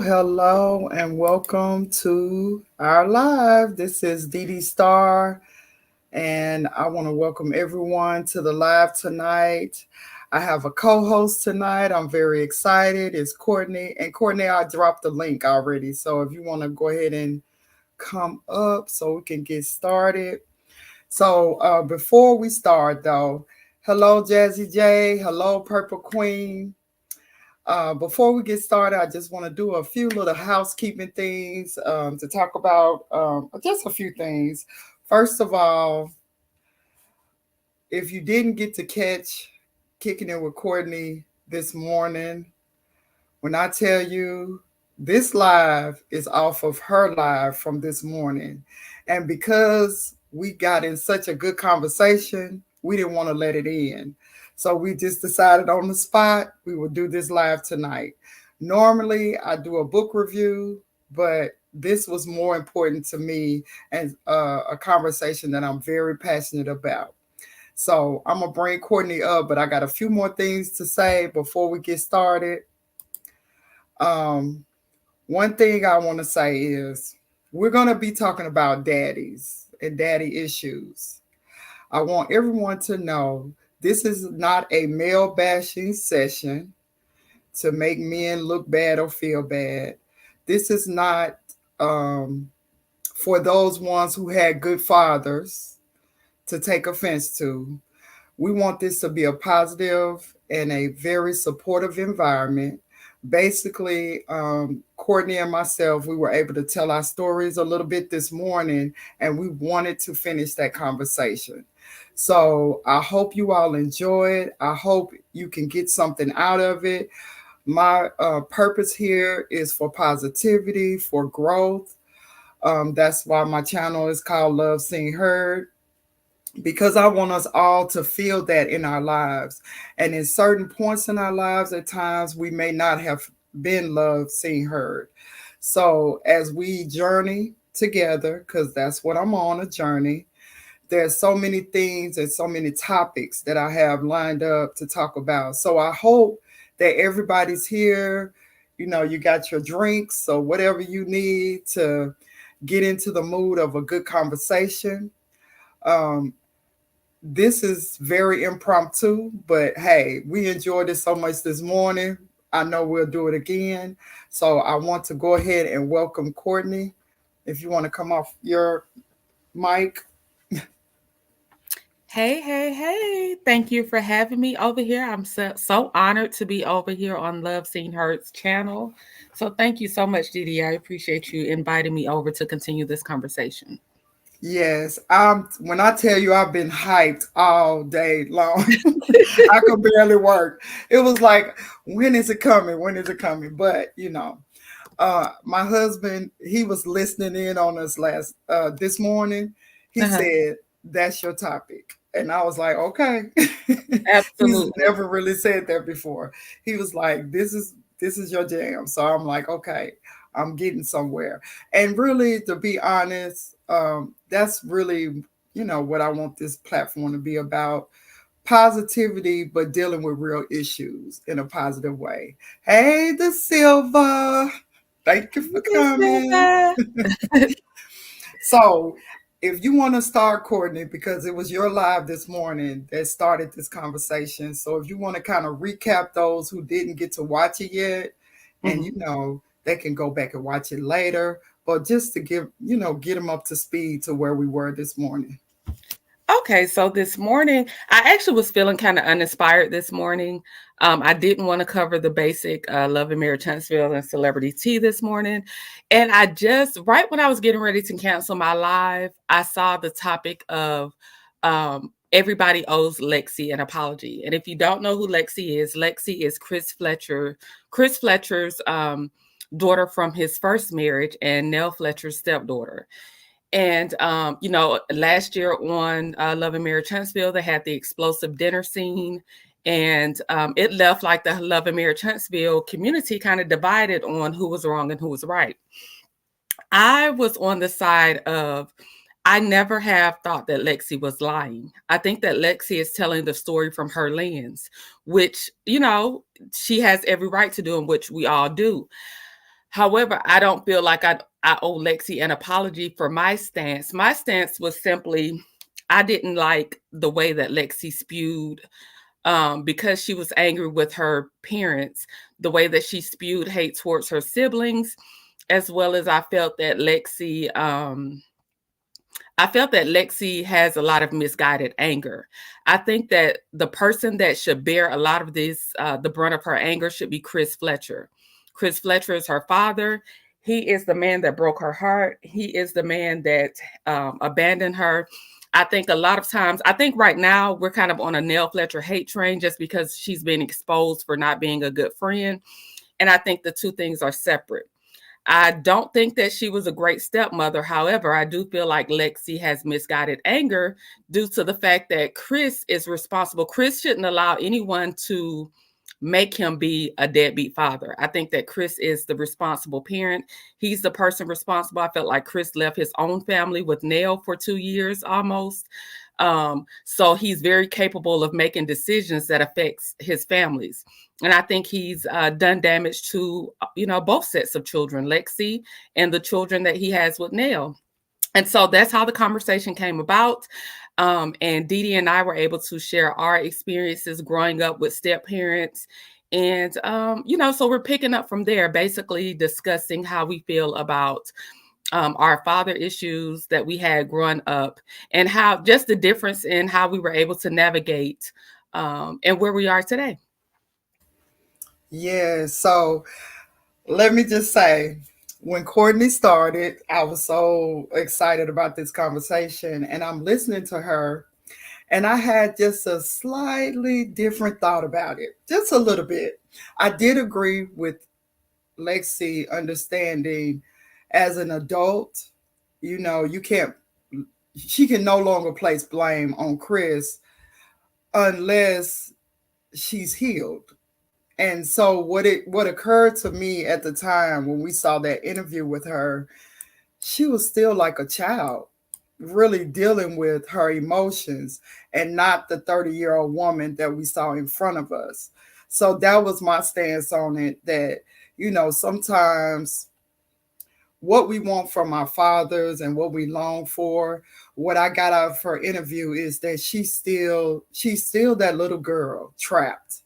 Hello, and welcome to our live. This is Dee Star, and I want to welcome everyone to the live tonight. I have a co-host tonight. I'm very excited. It's Courtney, and Courtney, I dropped the link already. So if you want to go ahead and come up, so we can get started. So before we start, though, hello Jazzy J, hello Purple Queen. Before we get started, I just want to do a few little housekeeping things to talk about just a few things. First of all, if you didn't get to catch Kicking It with Courtney this morning, when I tell you this live is off of her live from this morning, and because we got in such a good conversation, we didn't want to let it in. So we just decided on the spot we would do this live tonight. Normally, I do a book review, but this was more important to me and a conversation that I'm very passionate about. So I'm going to bring Courtney up, but I got a few more things to say before we get started. Um, One thing I want to say is we're going to be talking about daddies and daddy issues. I want everyone to know this is not a male bashing session to make men look bad or feel bad. This is not for those ones who had good fathers to take offense to. We want this to be a positive and a very supportive environment. Basically, Courtney and myself, we were able to tell our stories a little bit this morning, and we wanted to finish that conversation. So I hope you all enjoy it. I hope you can get something out of it. My purpose here is for positivity, for growth. That's why my channel is called Love Seen Heard, because I want us all to feel that in our lives. And in certain points in our lives, at times, we may not have been loved, seen, heard. So as we journey together, because that's what I'm on, a journey, there's so many things and so many topics that I have lined up to talk about. So I hope that everybody's here. You know, you got your drinks or whatever you need to get into the mood of a good conversation. Um, this is very impromptu, but hey, we enjoyed it so much this morning. I know we'll do it again. So I want to go ahead and welcome Courtney. If you want to come off your mic. Hey. Thank you for having me over here. I'm so honored to be over here on Love Seen Heard's channel. So thank you so much, Didi. I appreciate you inviting me over to continue this conversation. Yes, when I tell you I've been hyped all day long, I could barely work. It was like, when is it coming? When is it coming? But my husband, he was listening in on us this morning. He Uh-huh. said, "That's your topic," and I was like, "Okay." He's Absolutely. never really said that before. He was like, "This is your jam." So I'm like, "Okay, I'm getting somewhere." And really, to be honest, that's really what I want this platform to be about: positivity, but dealing with real issues in a positive way. Hey, the Silva. Thank you for Miss coming. Silva. So, if you want to start, Courtney, because it was your live this morning that started this conversation. So, if you want to kind of recap those who didn't get to watch it yet, and Mhm. they can go back and watch it later, but just to give, get them up to speed to where we were this morning. Okay, so this morning, I actually was feeling kind of uninspired this morning. I didn't want to cover the basic Love and Marriage Huntsville and Celebrity Tea this morning. And I just, right when I was getting ready to cancel my live, I saw the topic of everybody owes Lexi an apology. And if you don't know who Lexi is Chris Fletcher's daughter from his first marriage and Nell Fletcher's stepdaughter. And last year on Love and Marriage Huntsville, they had the explosive dinner scene, and it left like the Love and Marriage Huntsville community kind of divided on who was wrong and who was right. I was on the side of I never have thought that Lexi was lying. I think that Lexi is telling the story from her lens, which she has every right to do, and which we all do. However, I don't feel like I owe Lexi an apology for my stance. My stance was simply I didn't like the way that Lexi spewed because she was angry with her parents, the way that she spewed hate towards her siblings, as well as I felt that Lexi has a lot of misguided anger. I think that the person that should bear a lot of the brunt of her anger, should be Chris Fletcher. Chris Fletcher is her father. He is the man that broke her heart. He is the man that abandoned her. I think a lot of times, I think right now we're kind of on a Nell Fletcher hate train just because she's been exposed for not being a good friend. And I think the two things are separate. I don't think that she was a great stepmother. However, I do feel like Lexi has misguided anger due to the fact that Chris is responsible. Chris shouldn't allow anyone to make him be a deadbeat father. I think that Chris is the responsible parent. He's the person responsible. I felt like Chris left his own family with Nell for 2 years almost. So he's very capable of making decisions that affects his families. And I think he's done damage to, both sets of children, Lexi and the children that he has with Nell. And so that's how the conversation came about. And Dee Dee and I were able to share our experiences growing up with step parents. And, so we're picking up from there, basically discussing how we feel about our father issues that we had growing up, and how just the difference in how we were able to navigate and where we are today. Yeah, so let me just say, when Courtney started, I was so excited about this conversation, and I'm listening to her, and I had just a slightly different thought about it, just a little bit. I did agree with Lexi understanding as an adult, you can't, she can no longer place blame on Chris unless she's healed. And so what occurred to me at the time when we saw that interview with her, she was still like a child, really dealing with her emotions, and not the 30-year-old woman that we saw in front of us. So that was my stance on it, that sometimes what we want from our fathers and what we long for, what I got out of her interview is that she's still that little girl trapped,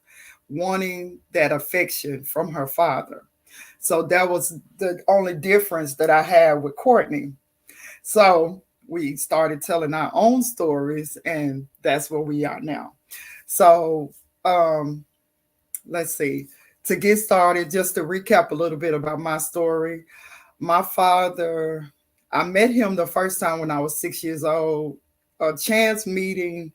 wanting that affection from her father. So that was the only difference that I had with Courtney. So we started telling our own stories, and that's where we are now. So um, let's see. To get started, just to recap a little bit about my story, my father, I met him the first time when I was 6 years old, a chance meeting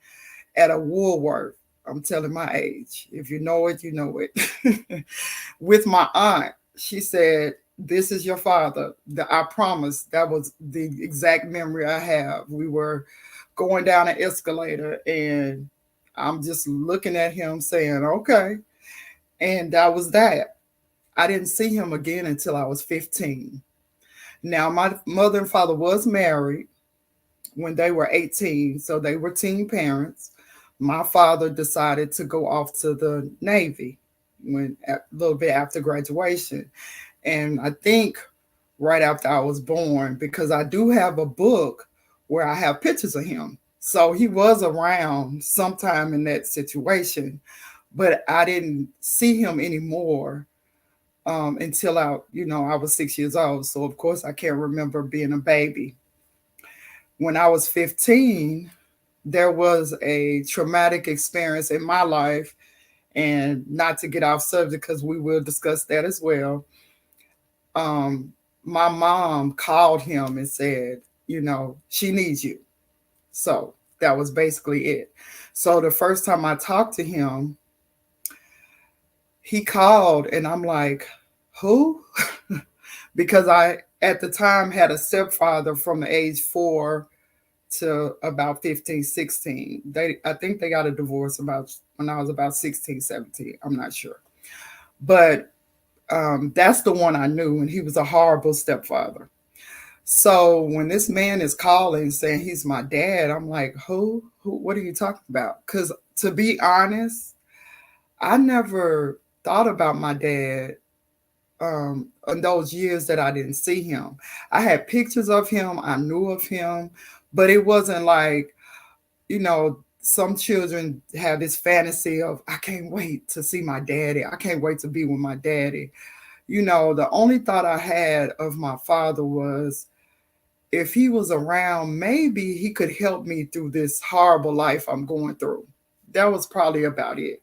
at a Woolworth. I'm telling my age. If you know it, you know it. With my aunt, she said, "This is your father." I promise that was the exact memory I have. We were going down an escalator, and I'm just looking at him saying, "Okay." And that was that. I didn't see him again until I was 15. Now, my mother and father was married when they were 18, so they were teen parents. My father decided to go off to the Navy when a little bit after graduation. And I think right after I was born, because I do have a book where I have pictures of him. So he was around sometime in that situation, but I didn't see him anymore until I was 6 years old. So of course I can't remember being a baby. When I was 15, there was a traumatic experience in my life, and not to get off subject because we will discuss that as well. Um, my mom called him and said, she needs you. So that was basically it. So the first time I talked to him, he called and I'm like, who? Because I, at the time, had a stepfather from the age 4 to about 15, 16. I think they got a divorce about when I was about 16, 17. I'm not sure. But that's the one I knew, and he was a horrible stepfather. So when this man is calling saying he's my dad, I'm like, who? What are you talking about? Because to be honest, I never thought about my dad in those years that I didn't see him. I had pictures of him, I knew of him, but it wasn't like, some children have this fantasy of, I can't wait to see my daddy. I can't wait to be with my daddy. The only thought I had of my father was if he was around, maybe he could help me through this horrible life I'm going through. That was probably about it.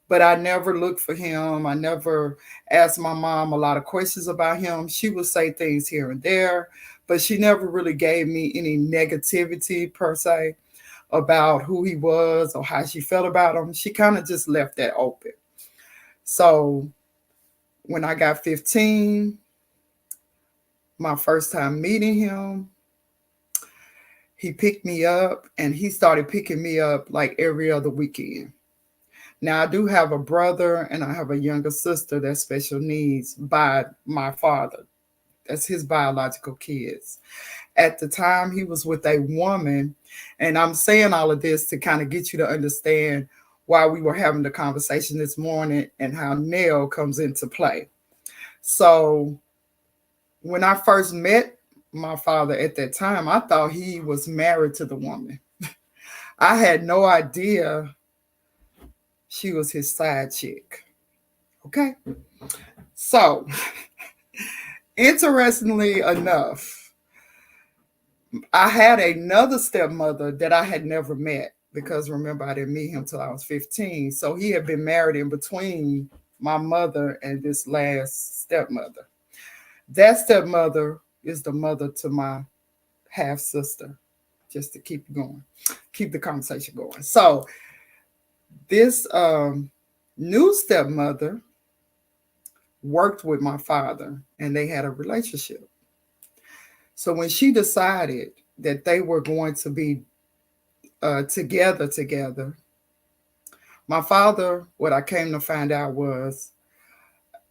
But I never looked for him. I never asked my mom a lot of questions about him. She would say things here and there, but she never really gave me any negativity per se about who he was or how she felt about him. She kind of just left that open. So when I got 15, my first time meeting him, he picked me up and he started picking me up like every other weekend. Now, I do have a brother and I have a younger sister that's special needs by my father. That's his biological kids. At the time, he was with a woman. And I'm saying all of this to kind of get you to understand why we were having the conversation this morning and how Nell comes into play. So, when I first met my father at that time, I thought he was married to the woman. I had no idea she was his side chick. Okay. So, interestingly enough, I had another stepmother that I had never met because remember, I didn't meet him till I was 15. So, he had been married in between my mother and this last stepmother. That stepmother is the mother to my half sister, just to keep going, keep the conversation going. So, this new stepmother worked with my father and they had a relationship. So when she decided that they were going to be together, my father, what I came to find out was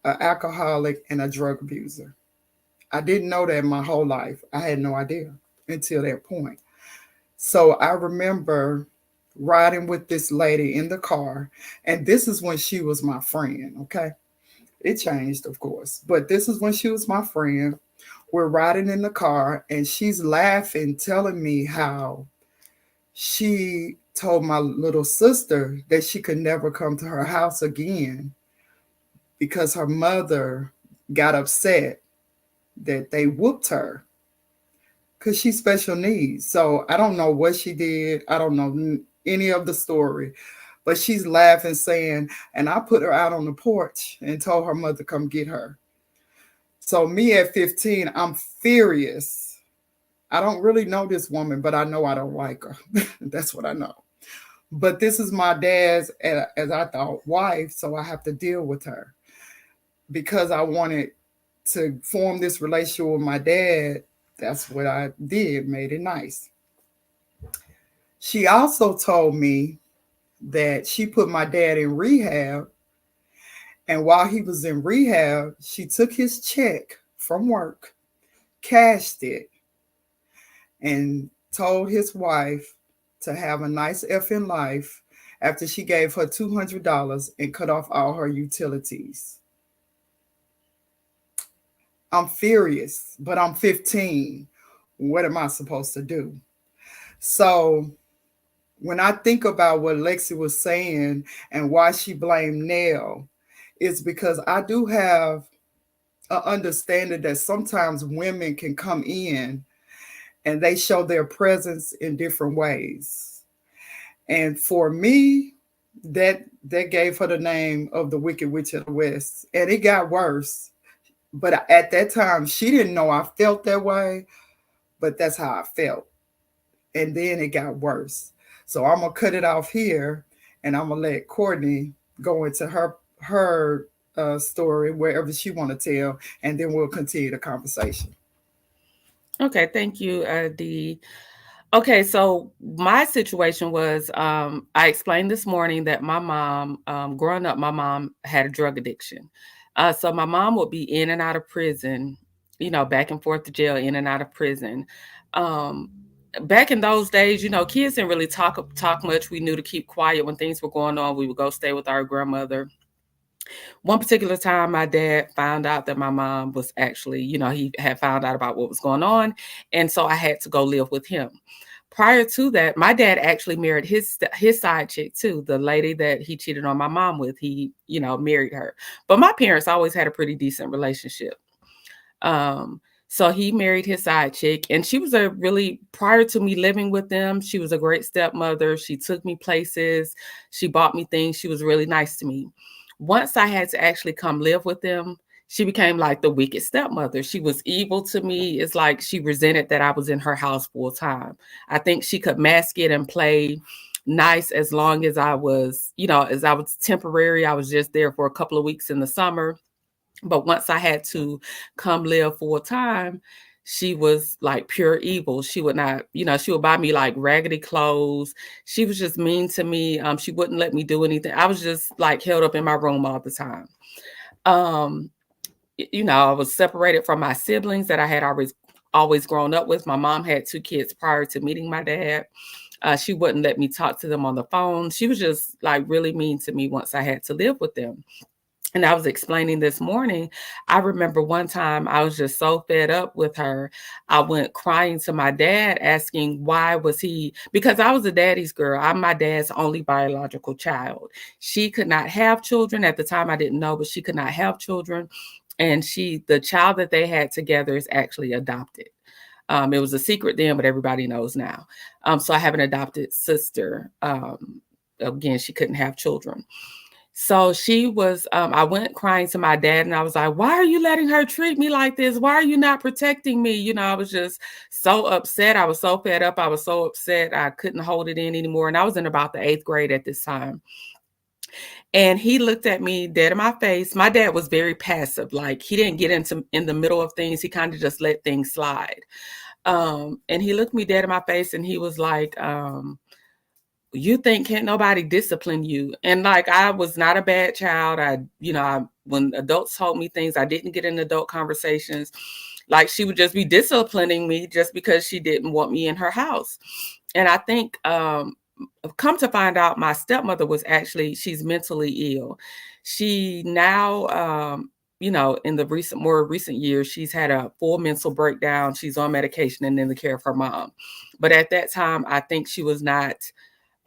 an alcoholic and a drug abuser. I didn't know that my whole life. I had no idea until that point. So I remember riding with this lady in the car, and this is when she was my friend, okay? It changed, of course, but this is when she was my friend. We're riding in the car, and she's laughing, telling me how she told my little sister that she could never come to her house again because her mother got upset that they whooped her because she's special needs. So I don't know what she did. I don't know any of the story, but she's laughing, saying, and I put her out on the porch and told her mother come get her. So me at 15, I'm furious. I don't really know this woman, but I know I don't like her. That's what I know. But this is my dad's, as I thought, wife, so I have to deal with her because I wanted to form this relationship with my dad. That's what I did, made it nice. She also told me that she put my dad in rehab. And while he was in rehab, she took his check from work, cashed it, and told his wife to have a nice effing life after she gave her $200 and cut off all her utilities. I'm furious, but I'm 15. What am I supposed to do? So when I think about what Lexi was saying and why she blamed Nell, it's because I do have an understanding that sometimes women can come in and they show their presence in different ways. And for me, that gave her the name of the Wicked Witch of the West. And it got worse. But at that time, she didn't know I felt that way, but that's how I felt. And then it got worse. So I'm gonna cut it off here, and I'm gonna let Courtney go into her story wherever she want to tell, and then we'll continue the conversation. Okay, thank you, Dee. Okay, so my situation was I explained this morning that my mom, growing up, my mom had a drug addiction. So my mom would be in and out of prison, back and forth to jail, in and out of prison. Um, Back in those days, kids didn't really talk much. We knew to keep quiet when things were going on. We would go stay with our grandmother. One particular time, my dad found out that my mom was actually, he had found out about what was going on. And so I had to go live with him. Prior to that, my dad actually married his side chick too, the lady that he cheated on my mom with. He, married her. But my parents always had a pretty decent relationship. Um, so he married his side chick, and she was a really, prior to me living with them, she was a great stepmother. She took me places, she bought me things, she was really nice to me. Once I had to actually come live with them, she became like the wicked stepmother. She was evil to me. It's like she resented that I was in her house full time. I think she could mask it and play nice as long as I was, as I was temporary. I was just there for a couple of weeks in the summer. But once I had to come live full time, she was like pure evil. She would not, she would buy me like raggedy clothes. She was just mean to me. She wouldn't let me do anything. I was just like held up in my room all the time. Um, I was separated from my siblings that I had always grown up with. My mom had 2 kids prior to meeting my dad. She wouldn't let me talk to them on the phone. She was just like really mean to me once I had to live with them. And I was explaining this morning, I remember one time I was just so fed up with her. I went crying to my dad asking why was he, because I was a daddy's girl. I'm my dad's only biological child. She could not have children. At the time I didn't know, but she could not have children. And the child that they had together is actually adopted. It was a secret then, but everybody knows now. So I have an adopted sister. Again, she couldn't have children. So she was, I went crying to my dad and I was like, why are you letting her treat me like this? Why are you not protecting me? I was just so upset. I was so fed up. I was so upset. I couldn't hold it in anymore. And I was in about the 8th grade at this time. And he looked at me dead in my face. My dad was very passive. Like he didn't get in the middle of things. He kind of just let things slide. And he looked me dead in my face and he was like, you think can't nobody discipline you? And like I was not a bad child. When adults told me things, I didn't get in adult conversations. Like she would just be disciplining me just because she didn't want me in her house. And I think come to find out my stepmother was actually, she's mentally ill. She now in the more recent years, she's had a full mental breakdown. She's on medication and in the care of her mom. But at that time, I think she was not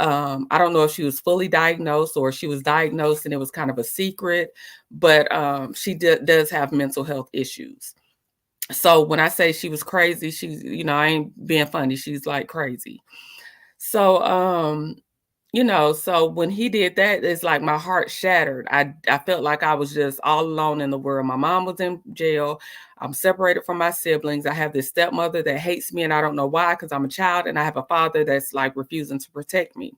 I don't know if she was fully diagnosed or she was diagnosed and it was kind of a secret, but she does have mental health issues. So when I say she was crazy, she's, I ain't being funny. She's like crazy. So, so when he did that, it's like my heart shattered. I felt like I was just all alone in the world. My mom was in jail. I'm separated from my siblings. I have this stepmother that hates me and I don't know why, because I'm a child, and I have a father that's like refusing to protect me.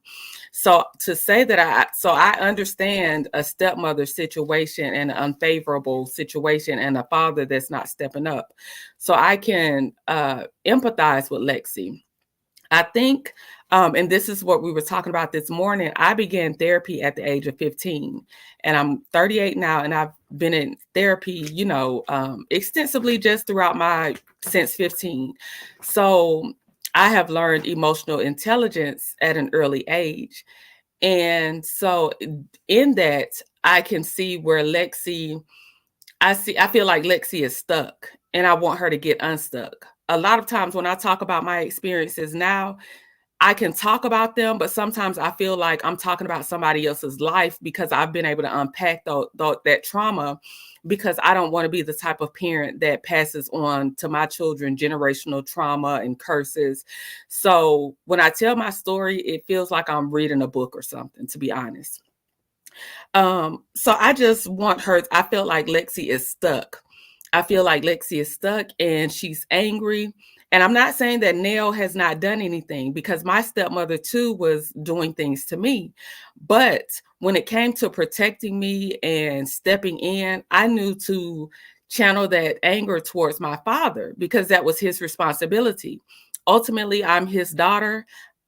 So to say that I understand a stepmother situation and an unfavorable situation and a father that's not stepping up. So I can empathize with Lexi. I think, and this is what we were talking about this morning, I began therapy at the age of 15 and I'm 38 now. And I've been in therapy, extensively just throughout since 15. So I have learned emotional intelligence at an early age. And so in that, I can see where I feel like Lexi is stuck and I want her to get unstuck. A lot of times when I talk about my experiences now, I can talk about them, but sometimes I feel like I'm talking about somebody else's life because I've been able to unpack that trauma, because I don't want to be the type of parent that passes on to my children generational trauma and curses. So when I tell my story, it feels like I'm reading a book or something, to be honest. So I just want her. I feel like Lexi is stuck. I feel like Lexi is stuck and she's angry. And I'm not saying that Nell has not done anything, because my stepmother too was doing things to me. But when it came to protecting me and stepping in, I knew to channel that anger towards my father because that was his responsibility. Ultimately, I'm his daughter.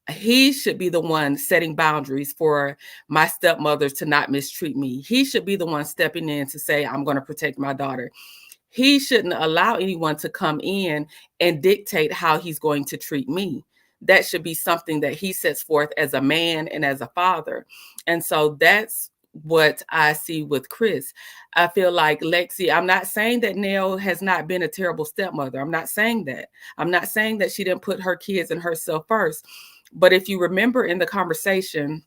He should be the one setting boundaries for my stepmother to not mistreat me. He should be the one stepping in to say, I'm going to protect my daughter. He shouldn't allow anyone to come in and dictate how he's going to treat me. That should be something that he sets forth as a man and as a father. And so that's what I see with Chris. I feel like Lexi, I'm not saying that Nell has not been a terrible stepmother. I'm not saying that. I'm not saying that she didn't put her kids and herself first. But if you remember in the conversation,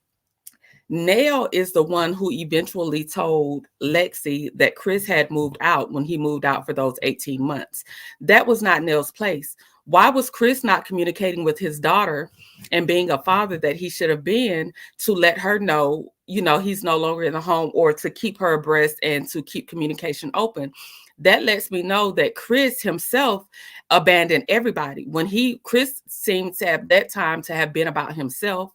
Nell is the one who eventually told Lexi that Chris had moved out when he moved out for those 18 months. That was not Nell's place. Why was Chris not communicating with his daughter and being a father that he should have been to let her know, he's no longer in the home, or to keep her abreast and to keep communication open? That lets me know that Chris himself abandoned everybody. Chris seemed to have that time to have been about himself,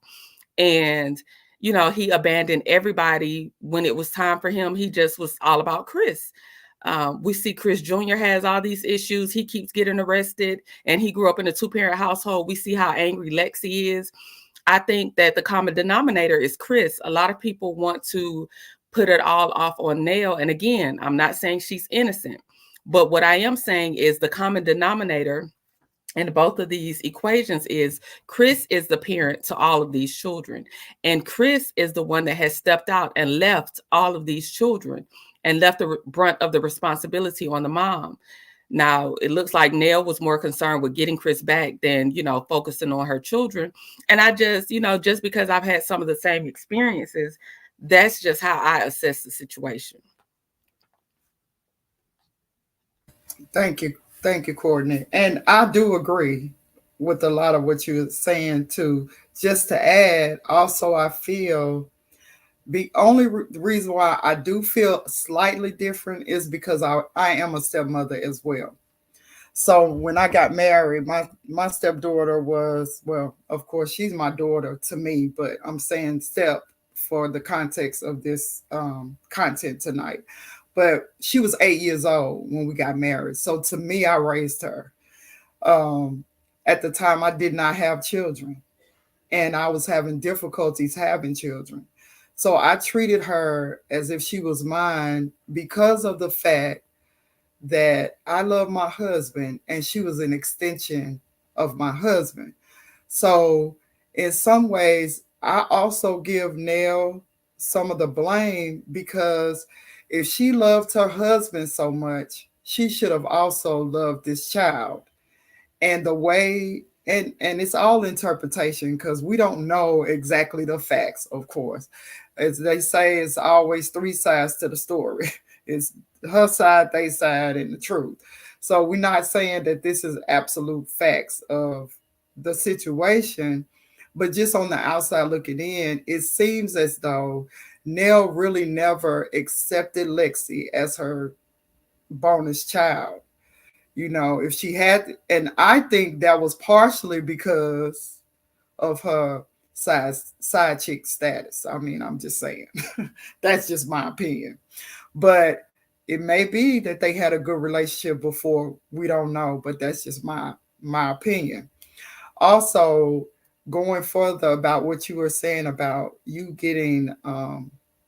and he abandoned everybody when it was time for him. He just was all about Chris. We see Chris Jr. has all these issues. He keeps getting arrested, and he grew up in a two-parent household. We see how angry Lexi is. I think that the common denominator is Chris. A lot of people want to put it all off on Nell. And again, I'm not saying she's innocent, but what I am saying is the common denominator in both of these equations is Chris is the parent to all of these children. And Chris is the one that has stepped out and left all of these children and left the brunt of the responsibility on the mom. Now, it looks like Nell was more concerned with getting Chris back than, focusing on her children. And I just, just because I've had some of the same experiences, that's just how I assess the situation. Thank you. Thank you, Courtney. And I do agree with a lot of what you're saying too. Just to add, also, I feel the only reason why I do feel slightly different is because I am a stepmother as well. So when I got married, my stepdaughter was, well, of course, she's my daughter to me, but I'm saying step for the context of this content tonight. But she was 8 years old when we got married. So to me, I raised her. Um, at the time, I did not have children, and I was having difficulties having children. So I treated her as if she was mine because of the fact that I love my husband and she was an extension of my husband. So, in some ways, I also give Nell some of the blame because if she loved her husband so much, she should have also loved this child. And the way, and it's all interpretation because we don't know exactly the facts, of course. As they say, it's always three sides to the story. It's her side, they side, and the truth. So we're not saying that this is absolute facts of the situation, but just on the outside looking in, it seems as though Nell really never accepted Lexi as her bonus child. If she had, and I think that was partially because of her side chick status. I mean, I'm just saying. That's just my opinion. But it may be that they had a good relationship before. We don't know, but that's just my opinion. Also, going further about what you were saying about you getting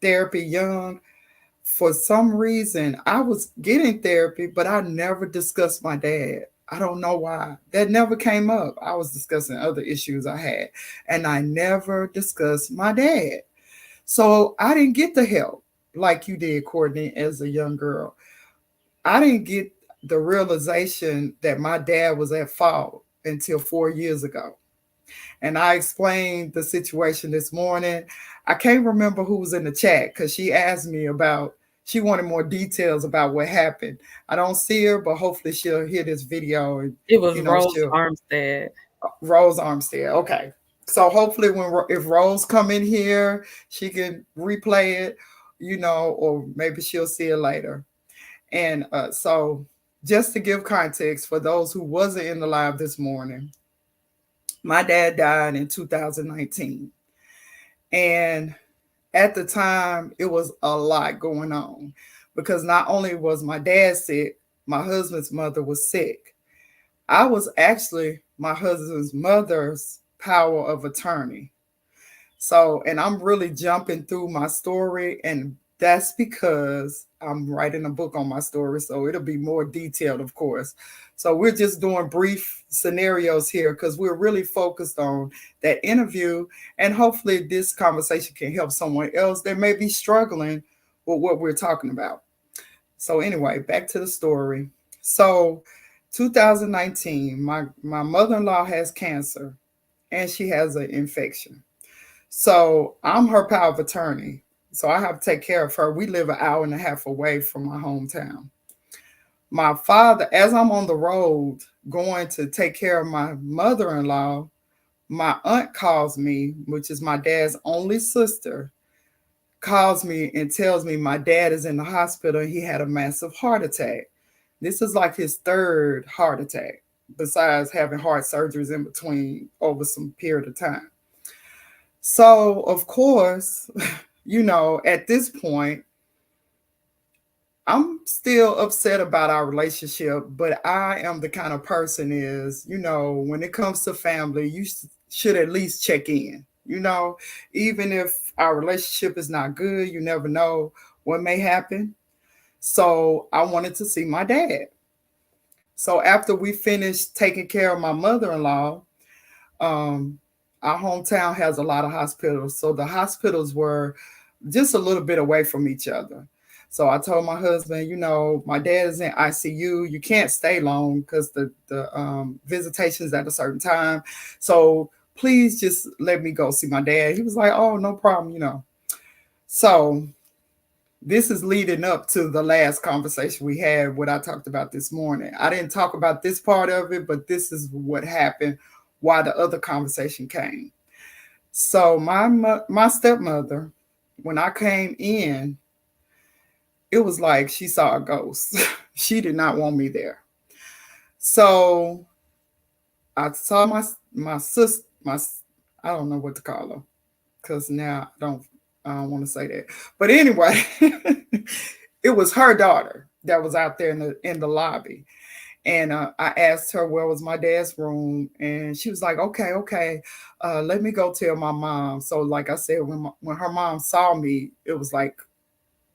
therapy young, for some reason I was getting therapy, but I never discussed my dad. I don't know why. That never came up. I was discussing other issues I had, and I never discussed my dad. So I didn't get the help like you did, Courtney, as a young girl. I didn't get the realization that my dad was at fault until 4 years ago. And I explained the situation this morning. I can't remember who was in the chat because she asked me about, she wanted more details about what happened. I don't see her, but hopefully she'll hear this video and, It was you know, Rose she'll, Armstead. Rose Armstead. Okay. So hopefully if Rose come in here, she can replay it, you know, or maybe she'll see it later. And so just to give context for those who wasn't in the live this morning, my dad died in 2019. And at the time, it was a lot going on because not only was my dad sick, my husband's mother was sick. I was actually my husband's mother's power of attorney. So, and I'm really jumping through my story, and that's because I'm writing a book on my story. So it'll be more detailed, of course. So we're just doing brief scenarios here because we're really focused on that interview. And hopefully, this conversation can help someone else that may be struggling with what we're talking about. So, anyway, back to the story. So, 2019, my mother in law has cancer and she has an infection. So I'm her power of attorney. So I have to take care of her. We live an hour and a half away from my hometown. My father, as I'm on the road going to take care of my mother in law, my aunt calls me, which is my dad's only sister, calls me and tells me my dad is in the hospital and he had a massive heart attack. This is like his third heart attack, besides having heart surgeries in between over some period of time. So, of course, you know, at this point, I'm still upset about our relationship, but I am the kind of person is, you know, when it comes to family, you should at least check in, you know, even if our relationship is not good, you never know what may happen. So I wanted to see my dad. So after we finished taking care of my mother-in-law, um, our hometown has a lot of hospitals. So the hospitals were just a little bit away from each other. So I told my husband, you know, my dad is in ICU. You can't stay long because the visitation's at a certain time. So please just let me go see my dad. He was like, oh, no problem, you know. So this is leading up to the last conversation we had, what I talked about this morning. I didn't talk about this part of it, but this is what happened while the other conversation came. So my stepmother, when I came in, it was like she saw a ghost. She did not want me there. So I saw my sister, I don't know what to call her because now I don't want to say that. But anyway, it was her daughter that was out there in the lobby. And I asked her where was my dad's room, and she was like, "Okay, okay, let me go tell my mom." So, like I said, when her mom saw me, it was like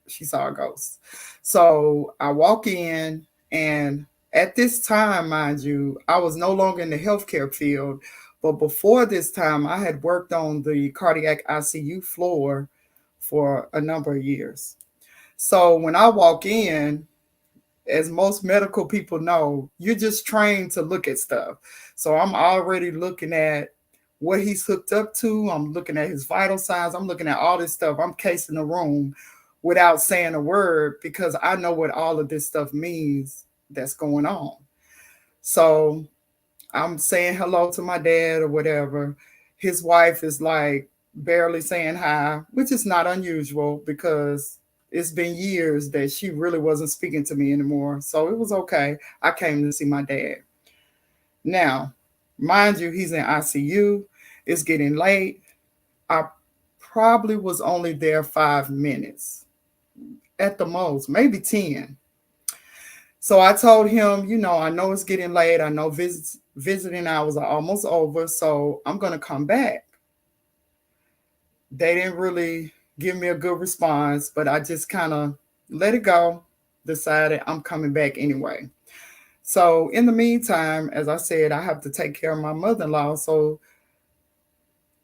she saw a ghost. So I walk in, and at this time, mind you, I was no longer in the healthcare field. But before this time, I had worked on the cardiac ICU floor for a number of years. So when I walk in, as most medical people know, you're just trained to look at stuff. So I'm already looking at what he's hooked up to. I'm looking at his vital signs. I'm looking at all this stuff. I'm casing the room without saying a word because I know what all of this stuff means that's going on. So I'm saying hello to my dad or whatever. His wife is like barely saying hi, which is not unusual because it's been years that she really wasn't speaking to me anymore. So it was okay. I came to see my dad. Now, mind you, he's in ICU. It's getting late. I probably was only there 5 minutes at the most, maybe 10. So I told him, you know, I know it's getting late. I know visiting hours are almost over. So I'm going to come back. They didn't really give me a good response, but I just kind of let it go, decided I'm coming back anyway. So in the meantime, as I said, I have to take care of my mother in law. So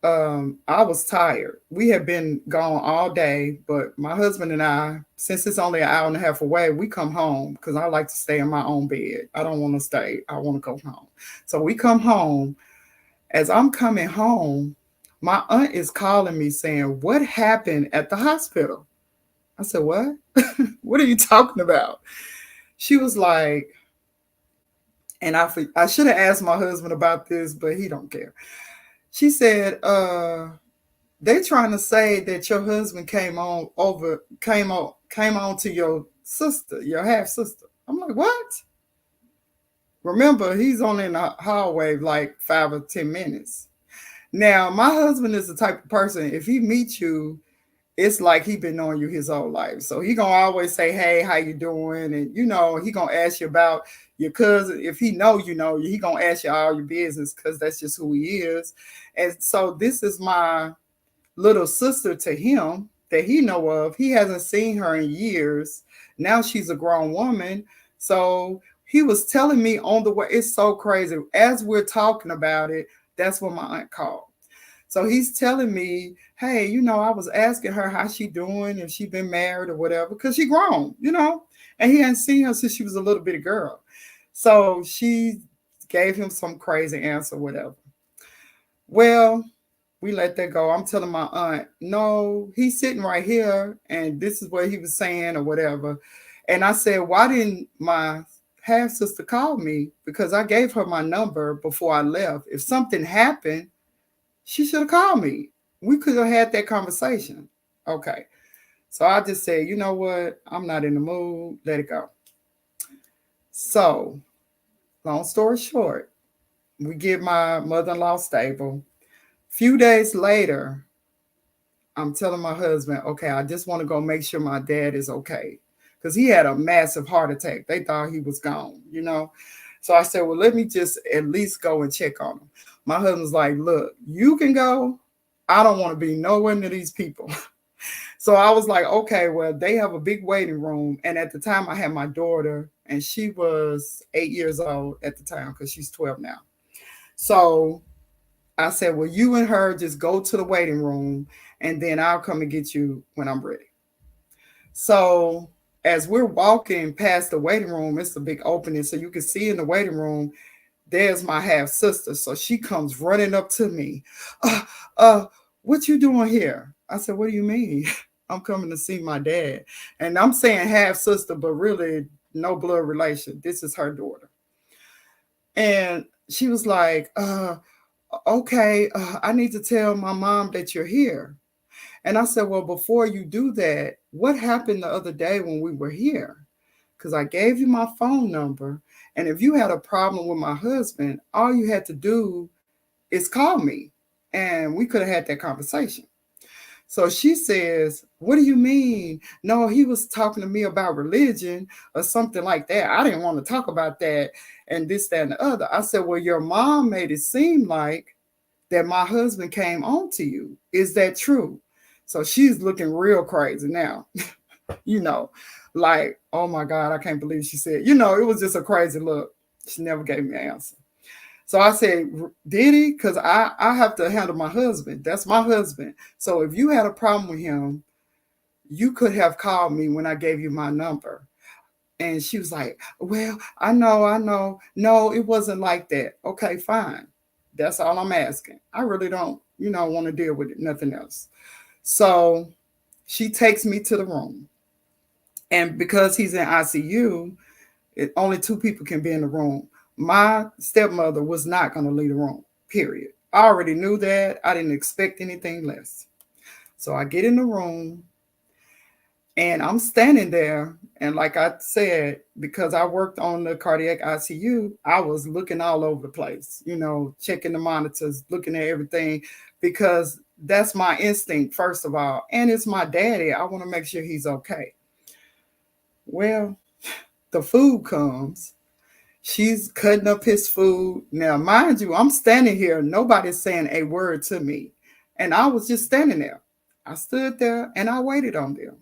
I was tired. We had been gone all day, but my husband and I, since it's only an hour and a half away, we come home because I like to stay in my own bed. I don't want to stay. I want to go home. So we come home. As I'm coming home, my aunt is calling me saying, "What happened at the hospital?" I said, "What? What are you talking about?" She was like, and I should have asked my husband about this, but he don't care. She said, they trying to say that your husband came on to your sister, your half sister. I'm like, what? Remember, he's only in the hallway like 5 or 10 minutes. Now, my husband is the type of person, if he meets you, it's like he been knowing you his whole life. So he gonna always say, "Hey, how you doing?" And he gonna ask you about your cousin. If he know you, he gonna ask you all your business because that's just who he is. And so this is my little sister to him that he know of. He hasn't seen her in years. Now she's a grown woman. So he was telling me on the way, it's so crazy. As we're talking about it, that's when my aunt called. So he's telling me, "Hey, I was asking her how she doing, if she been married or whatever, because she grown. And he hadn't seen her since she was a little bitty girl." So she gave him some crazy answer, whatever. Well, we let that go. I'm telling my aunt, "No, he's sitting right here, and this is what he was saying or whatever." And I said, "Why didn't my half sister call me? Because I gave her my number before I left. If something happened, she should have called me. We could have had that conversation." Okay. So I just said, "You know what? I'm not in the mood. Let it go." So, long story short, we get my mother in law stable. Few days later, I'm telling my husband, "Okay, I just want to go make sure my dad is okay." Because he had a massive heart attack. They thought he was gone. So I said, "Well, let me just at least go and check on him." My husband's like, "Look, you can go. I don't want to be nowhere near these people." So I was like, "Okay, well, they have a big waiting room." And at the time, I had my daughter, and she was 8 years old at the time because she's 12 now. So I said, "Well, you and her just go to the waiting room, and then I'll come and get you when I'm ready." So as we're walking past the waiting room, it's a big opening. So you can see in the waiting room, there's my half sister. So she comes running up to me. uh, uh, "What you doing here?" I said, "What do you mean?" "I'm coming to see my dad." And I'm saying half sister, but really no blood relation. This is her daughter. And she was like, "Okay, I need to tell my mom that you're here." And I said, "Well, before you do that, what happened the other day when we were here? Because I gave you my phone number. And if you had a problem with my husband, all you had to do is call me. And we could have had that conversation." So she says, "What do you mean? No, he was talking to me about religion or something like that. I didn't want to talk about that and this, that, and the other." I said, "Well, your mom made it seem like that my husband came on to you. Is that true?" So she's looking real crazy now, you know, like, "Oh my God, I can't believe she said," it was just a crazy look. She never gave me an answer. So I said, "Did he? Because I have to handle my husband. That's my husband. So if you had a problem with him, you could have called me when I gave you my number." And she was like, "Well, I know, I know. No, it wasn't like that." Okay, fine. That's all I'm asking. I really don't, want to deal with it, nothing else. So she takes me to the room. And because he's in ICU, only two people can be in the room. My stepmother was not going to leave the room, period. I already knew that. I didn't expect anything less. So I get in the room and I'm standing there. And like I said, because I worked on the cardiac ICU, I was looking all over the place, checking the monitors, looking at everything, because that's my instinct, first of all. And it's my daddy. I want to make sure he's okay. Well, the food comes. She's cutting up his food. Now, mind you, I'm standing here. Nobody's saying a word to me. And I was just standing there. I stood there and I waited on them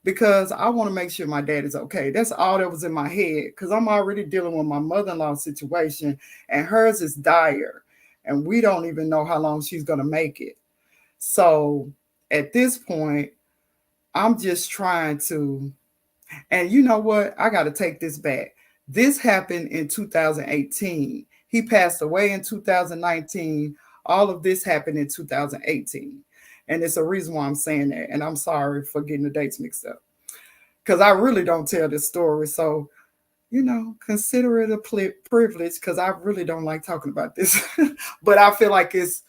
because I want to make sure my dad is okay. That's all that was in my head because I'm already dealing with my mother in law situation and hers is dire. And we don't even know how long she's going to make it. So at this point, I'm just trying to, and you know what? I got to take this back. This happened in 2018. He passed away in 2019. All of this happened in 2018. And it's a reason why I'm saying that. And I'm sorry for getting the dates mixed up because I really don't tell this story. So, consider it a privilege because I really don't like talking about this. But I feel like it's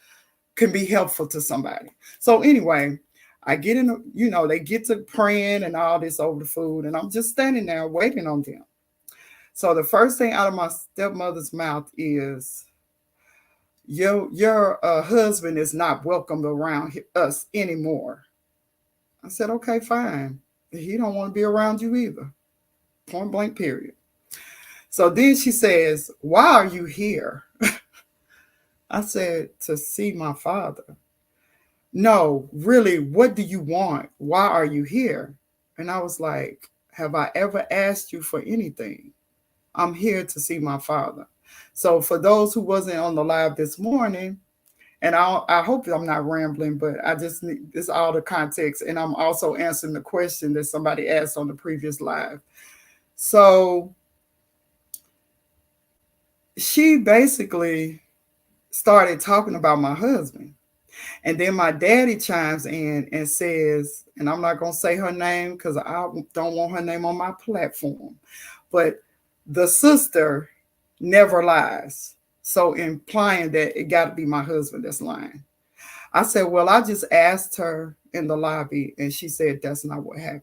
can be helpful to somebody. So anyway, I get in, they get to praying and all this over the food, and I'm just standing there waiting on them. So the first thing out of my stepmother's mouth is, your husband is not welcome around us anymore. I said, okay, fine. He don't want to be around you either. Point blank, period. So then she says, why are you here? I said, to see my father. No, really, what do you want? Why are you here? And I was like, have I ever asked you for anything? I'm here to see my father. So for those who wasn't on the live this morning, and I hope I'm not rambling, but I just need this all the context. And I'm also answering the question that somebody asked on the previous live. So she basically started talking about my husband. And then my daddy chimes in and says, and I'm not going to say her name because I don't want her name on my platform, but the sister never lies. So implying that it got to be my husband that's lying. I said, well, I just asked her in the lobby and she said that's not what happened.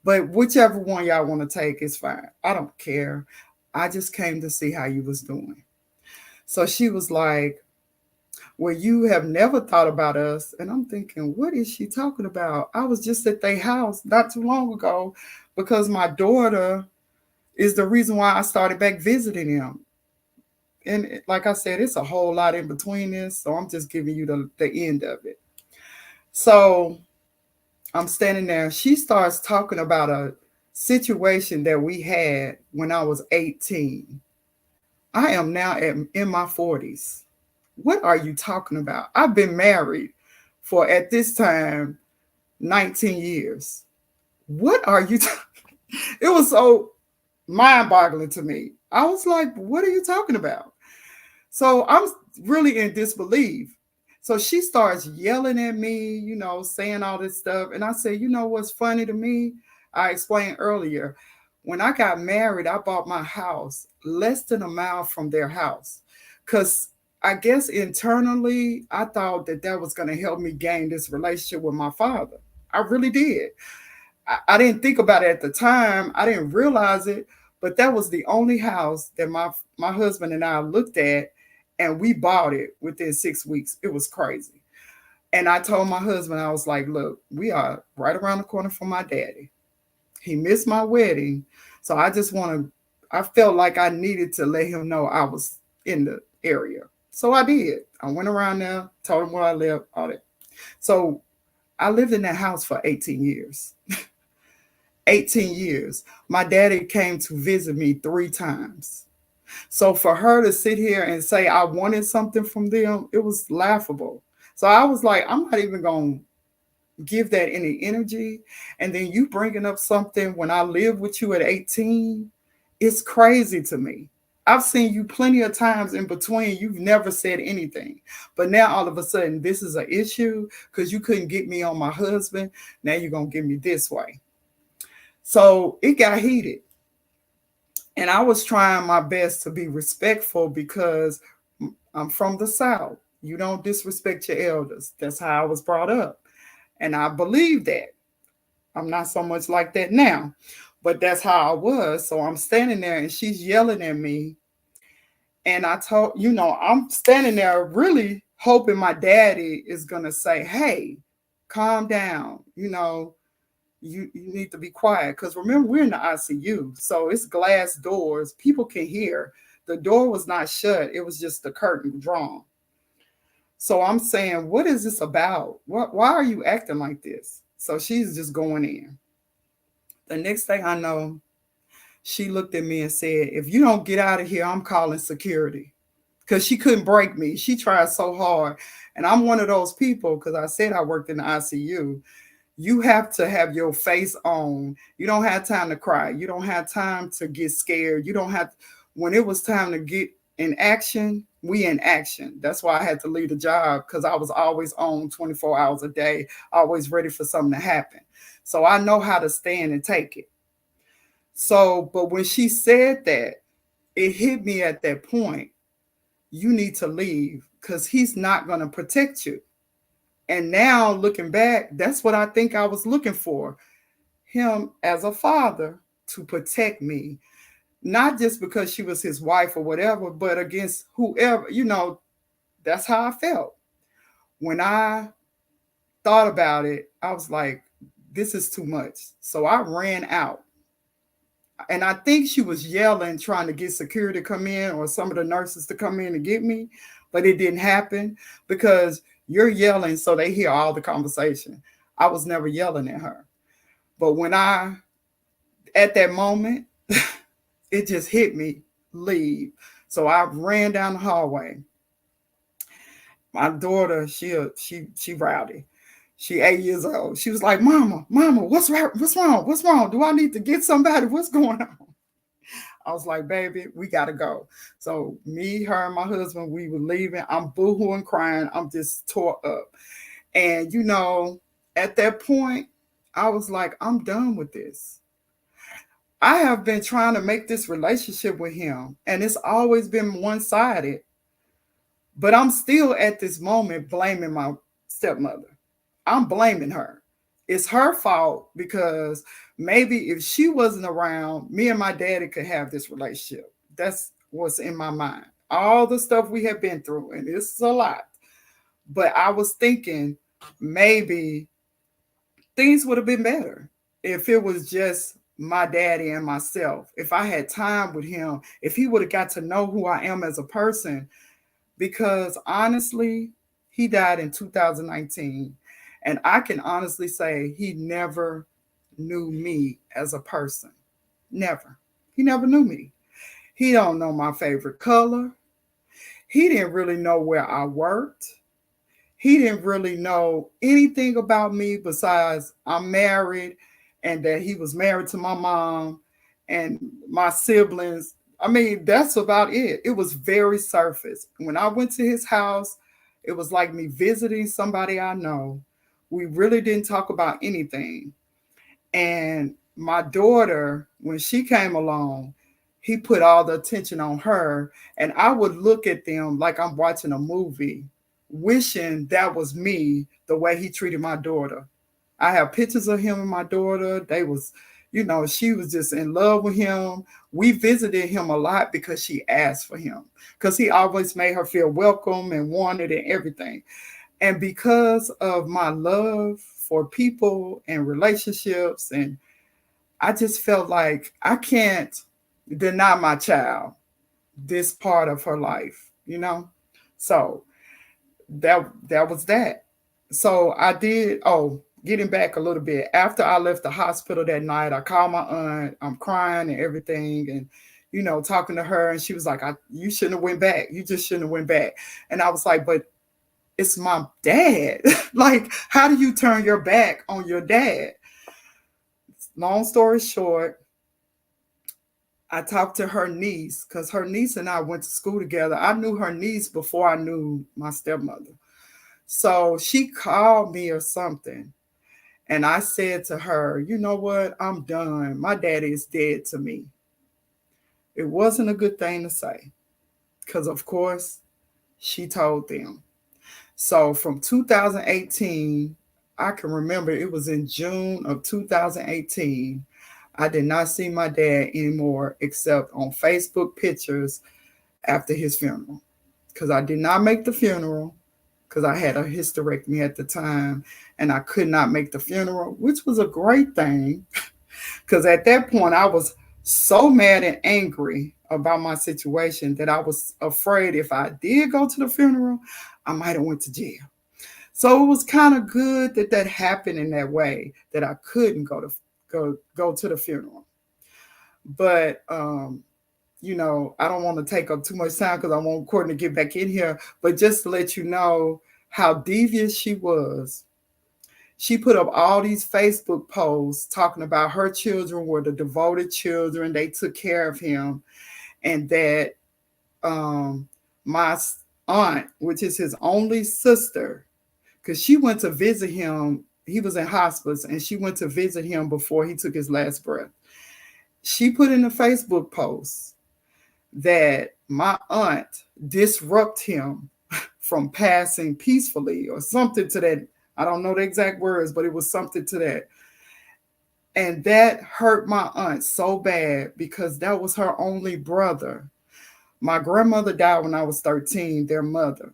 But whichever one y'all want to take is fine. I don't care. I just came to see how you was doing. So she was like, well, you have never thought about us. And I'm thinking, what is she talking about? I was just at their house not too long ago because my daughter is the reason why I started back visiting them. And like I said, it's a whole lot in between this. So I'm just giving you the end of it. So I'm standing there. She starts talking about a situation that we had when I was 18. I am now in my 40s. What are you talking about? I've been married for at this time 19 years. What are you It was so mind-boggling to me. I was like, what are you talking about? So I'm really in disbelief. So she starts yelling at me, saying all this stuff. And I said, you know what's funny to me? I explained earlier. When I got married, I bought my house less than a mile from their house. Because I guess internally, I thought that that was going to help me gain this relationship with my father. I really did. I didn't think about it at the time. I didn't realize it, but that was the only house that my husband and I looked at, and we bought it within 6 weeks. It was crazy. And I told my husband, I was like, look, we are right around the corner from my daddy. He missed my wedding. So I just want to, I felt like I needed to let him know I was in the area. So I did. I went around there, told him where I lived, all that. So I lived in that house for 18 years. 18 years. My daddy came to visit me 3 times. So for her to sit here and say I wanted something from them, it was laughable. So I was like, I'm not even going to give that any energy. And then you bringing up something when I lived with you at 18, it's crazy to me. I've seen you plenty of times in between. You've never said anything. But now all of a sudden, this is an issue because you couldn't get me on my husband. Now you're going to get me this way. So it got heated. And I was trying my best to be respectful because I'm from the South. You don't disrespect your elders. That's how I was brought up. And I believe that. I'm not so much like that now, but that's how I was. So I'm standing there and she's yelling at me. And I told, I'm standing there really hoping my daddy is going to say, hey, calm down. You need to be quiet because remember we're in the ICU, so it's glass doors. People can hear. The door was not shut; it was just the curtain drawn. So I'm saying, what is this about? Why are you acting like this? So she's just going in. The next thing I know, she looked at me and said, "If you don't get out of here, I'm calling security." because she couldn't break me. She tried so hard. And I'm one of those people, because I said I worked in the ICU. You have to have your face on. You don't have time to cry. You don't have time to get scared. You don't have, when it was time to get in action, we in action. That's why I had to leave the job, because I was always on 24 hours a day, always ready for something to happen. So I know how to stand and take it. So, but when she said that, it hit me at that point. You need to leave because he's not going to protect you. And now looking back, that's what I think I was looking for, him as a father to protect me, not just because she was his wife or whatever, but against whoever, that's how I felt. When I thought about it, I was like, this is too much. So I ran out. And I think she was yelling, trying to get security to come in or some of the nurses to come in and get me, but it didn't happen because you're yelling so they hear all the conversation. I was never yelling at her. But at that moment, it just hit me, leave. So I ran down the hallway. My daughter, she rowdy. She 8 years old. She was like, Mama, what's wrong? What's wrong? What's wrong? Do I need to get somebody? What's going on? I was like, baby, we gotta go. So me, her, and my husband, we were leaving. I'm boohooing, crying. I'm just tore up. And at that point, I was like, I'm done with this. I have been trying to make this relationship with him, and it's always been one-sided. But I'm still at this moment blaming my stepmother. I'm blaming her. It's her fault because maybe if she wasn't around, me and my daddy could have this relationship. That's what's in my mind. All the stuff we have been through, and it's a lot. But I was thinking maybe things would have been better if it was just my daddy and myself. If I had time with him, if he would have got to know who I am as a person, because honestly, he died in 2019. And I can honestly say he never knew me as a person. Never. He never knew me. He don't know my favorite color. He didn't really know where I worked. He didn't really know anything about me besides I'm married and that he was married to my mom and my siblings. I mean, that's about it. It was very surface. When I went to his house, it was like me visiting somebody I know. We really didn't talk about anything. And my daughter, when she came along, he put all the attention on her. And I would look at them like I'm watching a movie, wishing that was me the way he treated my daughter. I have pictures of him and my daughter. They was, she was just in love with him. We visited him a lot because she asked for him, because he always made her feel welcome and wanted and everything. And because of my love for people and relationships, and I just felt like I can't deny my child this part of her life. So that was that. So I did. Oh, getting back a little bit, after I left the hospital that night, I called my aunt. I'm crying and everything, and talking to her, and she was like, "You shouldn't have went back. You just shouldn't have went back." And I was like, "But it's my dad. Like, how do you turn your back on your dad?" Long story short, I talked to her niece because her niece and I went to school together. I knew her niece before I knew my stepmother. So she called me or something. And I said to her, you know what? I'm done. My daddy is dead to me. It wasn't a good thing to say because, of course, she told them. So from 2018, I can remember it was in June of 2018. I did not see my dad anymore except on Facebook pictures after his funeral, because I did not make the funeral because I had a hysterectomy at the time and I could not make the funeral, which was a great thing because at that point I was so mad and angry about my situation that I was afraid if I did go to the funeral, I might have went to jail. So it was kind of good that that happened in that way, that I couldn't go to the funeral. But I don't want to take up too much time because I want Courtney to get back in here, but just to let you know how devious she was. She put up all these Facebook posts talking about her children were the devoted children. They took care of him, and that um, my aunt, which is his only sister, because she went to visit him. He was in hospice, and she went to visit him before he took his last breath. She put in a Facebook post that my aunt disrupt him from passing peacefully or something to that. I don't know the exact words, but it was something to that. And that hurt my aunt so bad because that was her only brother. My grandmother died when I was 13, their mother.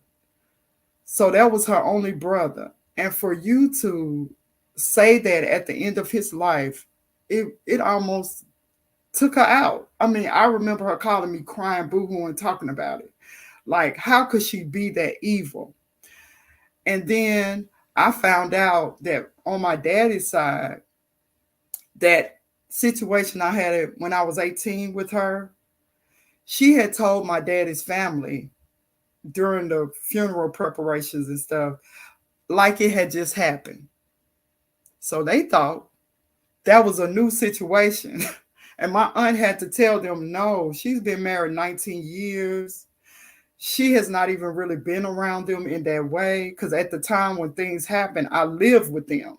So that was her only brother. And for you to say that at the end of his life, it almost took her out. I mean, I remember her calling me crying boo-hoo and talking about it. Like, how could she be that evil? And then I found out that on my daddy's side, that situation I had it when I was 18 with her, she had told my daddy's family during the funeral preparations and stuff, like it had just happened. So they thought that was a new situation. And my aunt had to tell them, no, she's been married 19 years. She has not even really been around them in that way. Because at the time when things happened, I lived with them.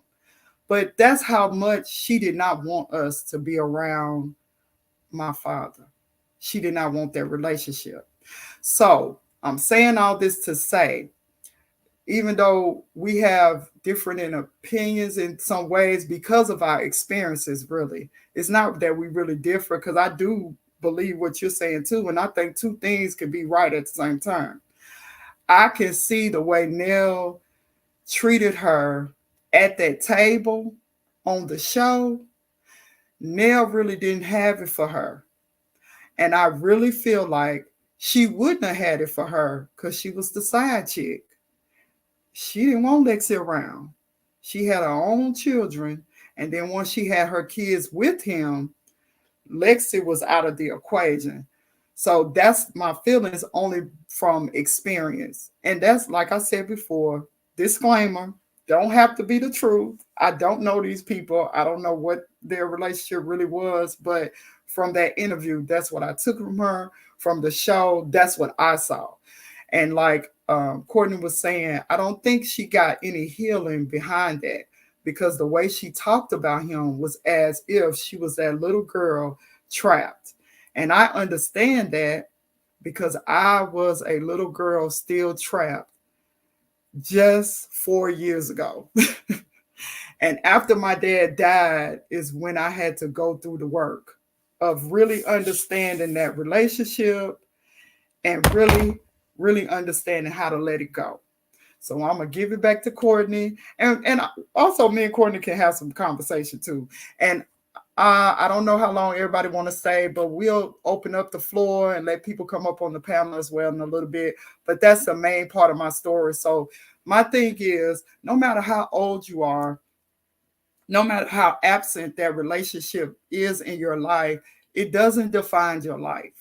But that's how much she did not want us to be around my father. She did not want that relationship. So I'm saying all this to say, even though we have different in opinions in some ways because of our experiences, really, it's not that we really differ because I do believe what you're saying too. And I think two things can be right at the same time. I can see the way Nell treated her at that table on the show. Nell really didn't have it for her. And I really feel like she wouldn't have had it for her because she was the side chick. She didn't want Lexi around. She had her own children. And then once she had her kids with him, Lexi was out of the equation. So that's my feelings only from experience. And that's, like I said before, disclaimer, don't have to be the truth. I don't know these people. I don't know what their relationship really was. But from that interview, that's what I took from her. From the show, that's what I saw. And like Courtney was saying, I don't think she got any healing behind that because the way she talked about him was as if she was that little girl trapped. And I understand that because I was a little girl still trapped just 4 years ago. And after my dad died, is when I had to go through the work of really understanding that relationship and really understanding how to let it go. So I'm gonna give it back to Courtney, and also me and Courtney can have some conversation too. And I don't know how long everybody want to stay, but we'll open up the floor and let people come up on the panel as well in a little bit. But that's the main part of my story. So my thing is, no matter how old you are, no matter how absent that relationship is in your life, it doesn't define your life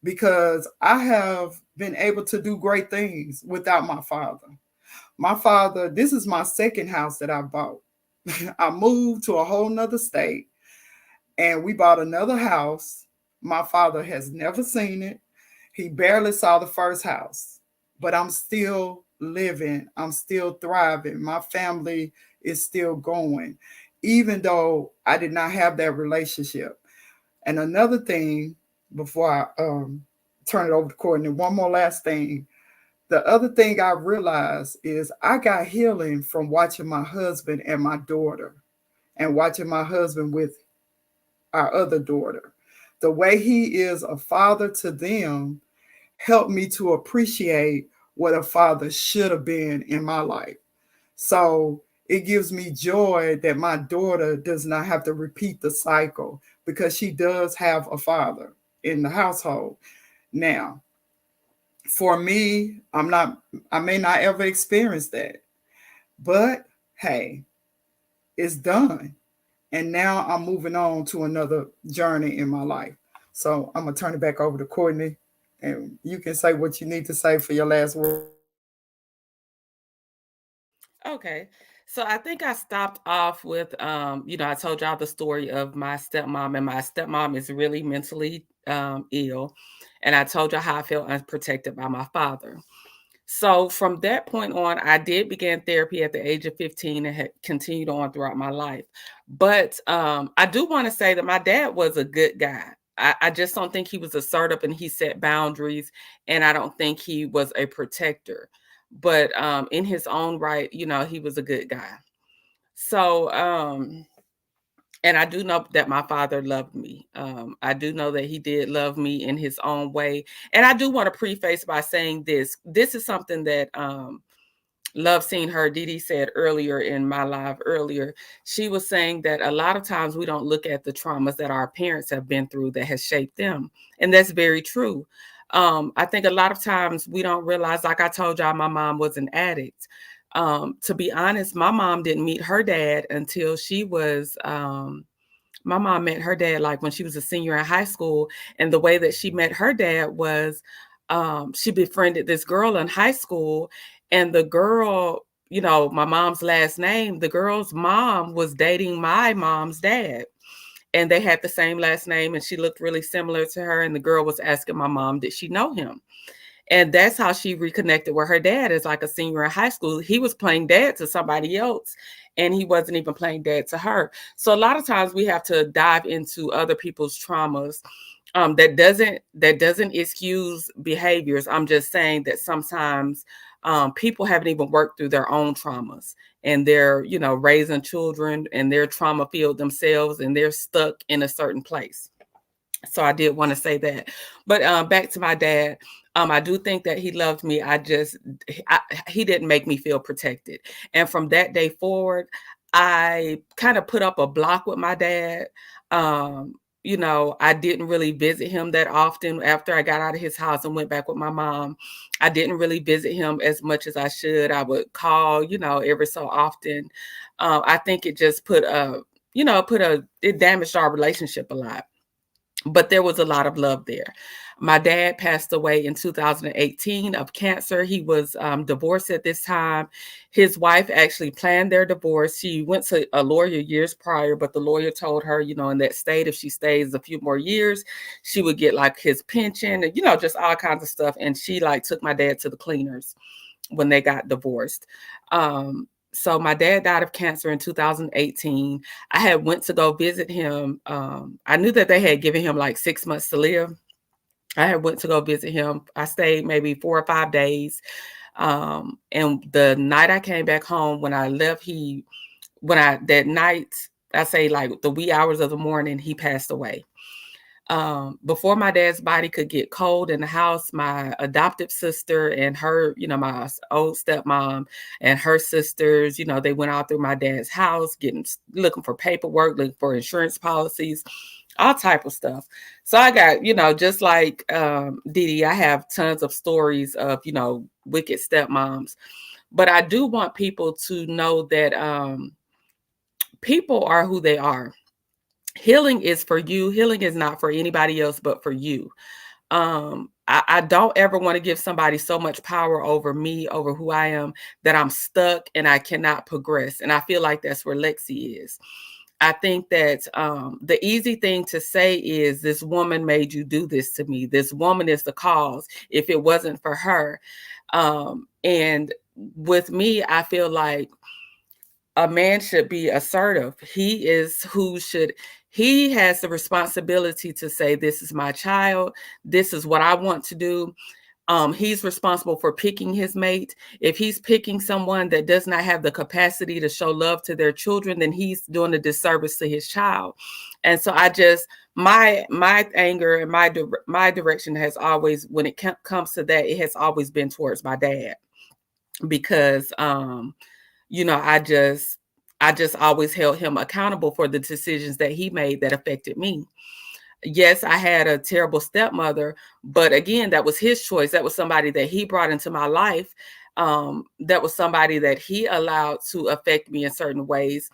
because I have been able to do great things without my father. My father, this is my second house that I bought. I moved to a whole nother state and we bought another house. My father has never seen it. He barely saw the first house, but I'm still living. I'm still thriving. My family is still going, even though I did not have that relationship. And another thing, before I turn it over to Courtney, one more last thing. The other thing I realized is I got healing from watching my husband and my daughter and watching my husband with our other daughter. The way he is a father to them helped me to appreciate what a father should have been in my life. So it gives me joy that my daughter does not have to repeat the cycle because she does have a father in the household. Now, for me, I may not ever experience that, but hey, it's done. And now I'm moving on to another journey in my life. So I'm gonna turn it back over to Courtney, and you can say what you need to say for your last words. Okay. So I think I stopped off with, I told y'all the story of my stepmom, and my stepmom is really mentally ill. And I told y'all how I felt unprotected by my father. So from that point on, I did begin therapy at the age of 15 and had continued on throughout my life. But I do want to say that my dad was a good guy. I just don't think he was assertive and he set boundaries, and I don't think he was a protector. But in his own right, he was a good guy. So, and I do know that my father loved me. I do know that he did love me in his own way. And I do want to preface by saying this. This is something that Love Seen Her, Didi said earlier in my live earlier. She was saying that a lot of times we don't look at the traumas that our parents have been through that has shaped them. And that's very true. I think a lot of times we don't realize, like I told y'all, my mom was an addict. To be honest, my mom didn't meet her dad until she was my mom met her dad like when she was a senior in high school. And the way that she met her dad was she befriended this girl in high school. And the girl, my mom's last name, the girl's mom was dating my mom's dad. And they had the same last name, and she looked really similar to her. And the girl was asking my mom, did she know him? And that's how she reconnected with her dad as like a senior in high school. He was playing dad to somebody else, and he wasn't even playing dad to her. So a lot of times we have to dive into other people's traumas. That doesn't excuse behaviors. I'm just saying that sometimes people haven't even worked through their own traumas, and they're raising children, and they're trauma filled themselves, and they're stuck in a certain place. So I did want to say that. But back to my dad. I do think that he loved me. He didn't make me feel protected. And from that day forward, I kind of put up a block with my dad. I didn't really visit him that often after I got out of his house and went back with my mom. I didn't really visit him as much as I should. I would call, every so often. I think it just it damaged our relationship a lot, but there was a lot of love there. My dad passed away in 2018 of cancer. He was divorced at this time. His wife actually planned their divorce. She went to a lawyer years prior, but the lawyer told her, in that state, if she stays a few more years, she would get like his pension and, just all kinds of stuff. And she like took my dad to the cleaners when they got divorced. So my dad died of cancer in 2018. I had went to go visit him. I knew that they had given him like 6 months to live. I had went to go visit him. I stayed maybe 4 or 5 days. And the night I came back home, when I left, that night, I say like the wee hours of the morning, he passed away. Before my dad's body could get cold in the house, my adoptive sister and her, my old stepmom and her sisters, they went out through my dad's house, looking for paperwork, looking for insurance policies, all type of stuff. So I got, just like Didi, I have tons of stories of, wicked stepmoms. But I do want people to know that people are who they are. Healing is for you. Healing is not for anybody else but for you. I don't ever want to give somebody so much power over me, over who I am, that I'm stuck and I cannot progress. And I feel like that's where Lexi is. I think that the easy thing to say is, this woman made you do this to me. This woman is the cause. If it wasn't for her. And with me, I feel like a man should be assertive. He has the responsibility to say, this is my child. This is what I want to do. He's responsible for picking his mate. If he's picking someone that does not have the capacity to show love to their children, then he's doing a disservice to his child. And so my anger and my direction has always, when it comes to that, it has always been towards my dad, because I just always held him accountable for the decisions that he made that affected me. Yes, I had a terrible stepmother, but again, that was his choice. That was somebody that he brought into my life. That was somebody that he allowed to affect me in certain ways.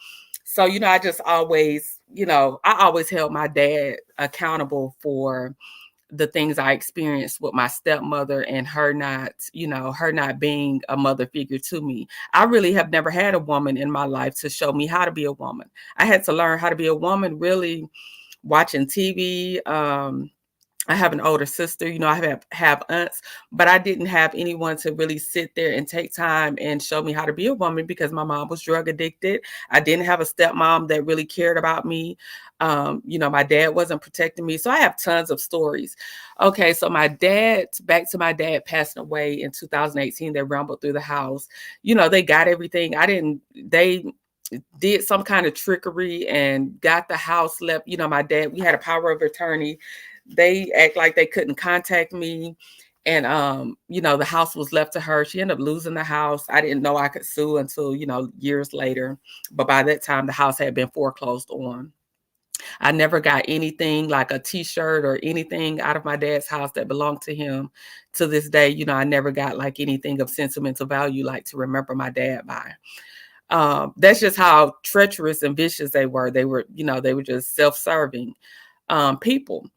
So, I just always, I always held my dad accountable for the things I experienced with my stepmother and her not being a mother figure to me. I really have never had a woman in my life to show me how to be a woman. I had to learn how to be a woman really watching TV. I have an older sister, I have aunts, but I didn't have anyone to really sit there and take time and show me how to be a woman because my mom was drug addicted. I didn't have a stepmom that really cared about me. My dad wasn't protecting me. So I have tons of stories. Okay, so back to my dad passing away in 2018. They rumbled through the house. They got everything. They did some kind of trickery and got the house left. My dad, we had a power of attorney. They act like they couldn't contact me. And the house was left to her. She ended up losing the house. I didn't know I could sue until, years later. But by that time the house had been foreclosed on. I never got anything like a t-shirt or anything out of my dad's house that belonged to him. To this day, I never got like anything of sentimental value, like to remember my dad by. That's just how treacherous and vicious they were. They were just self-serving people.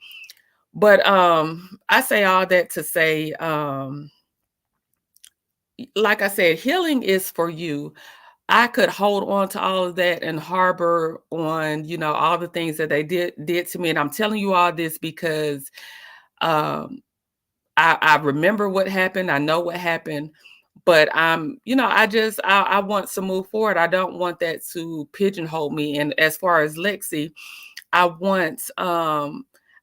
But I say all that to say, like I said, healing is for you. I could hold on to all of that and harbor on, all the things that they did to me. And I'm telling you all this because um, I remember what happened. I know what happened. But I want to move forward. I don't want that to pigeonhole me. And as far as Lexi, I want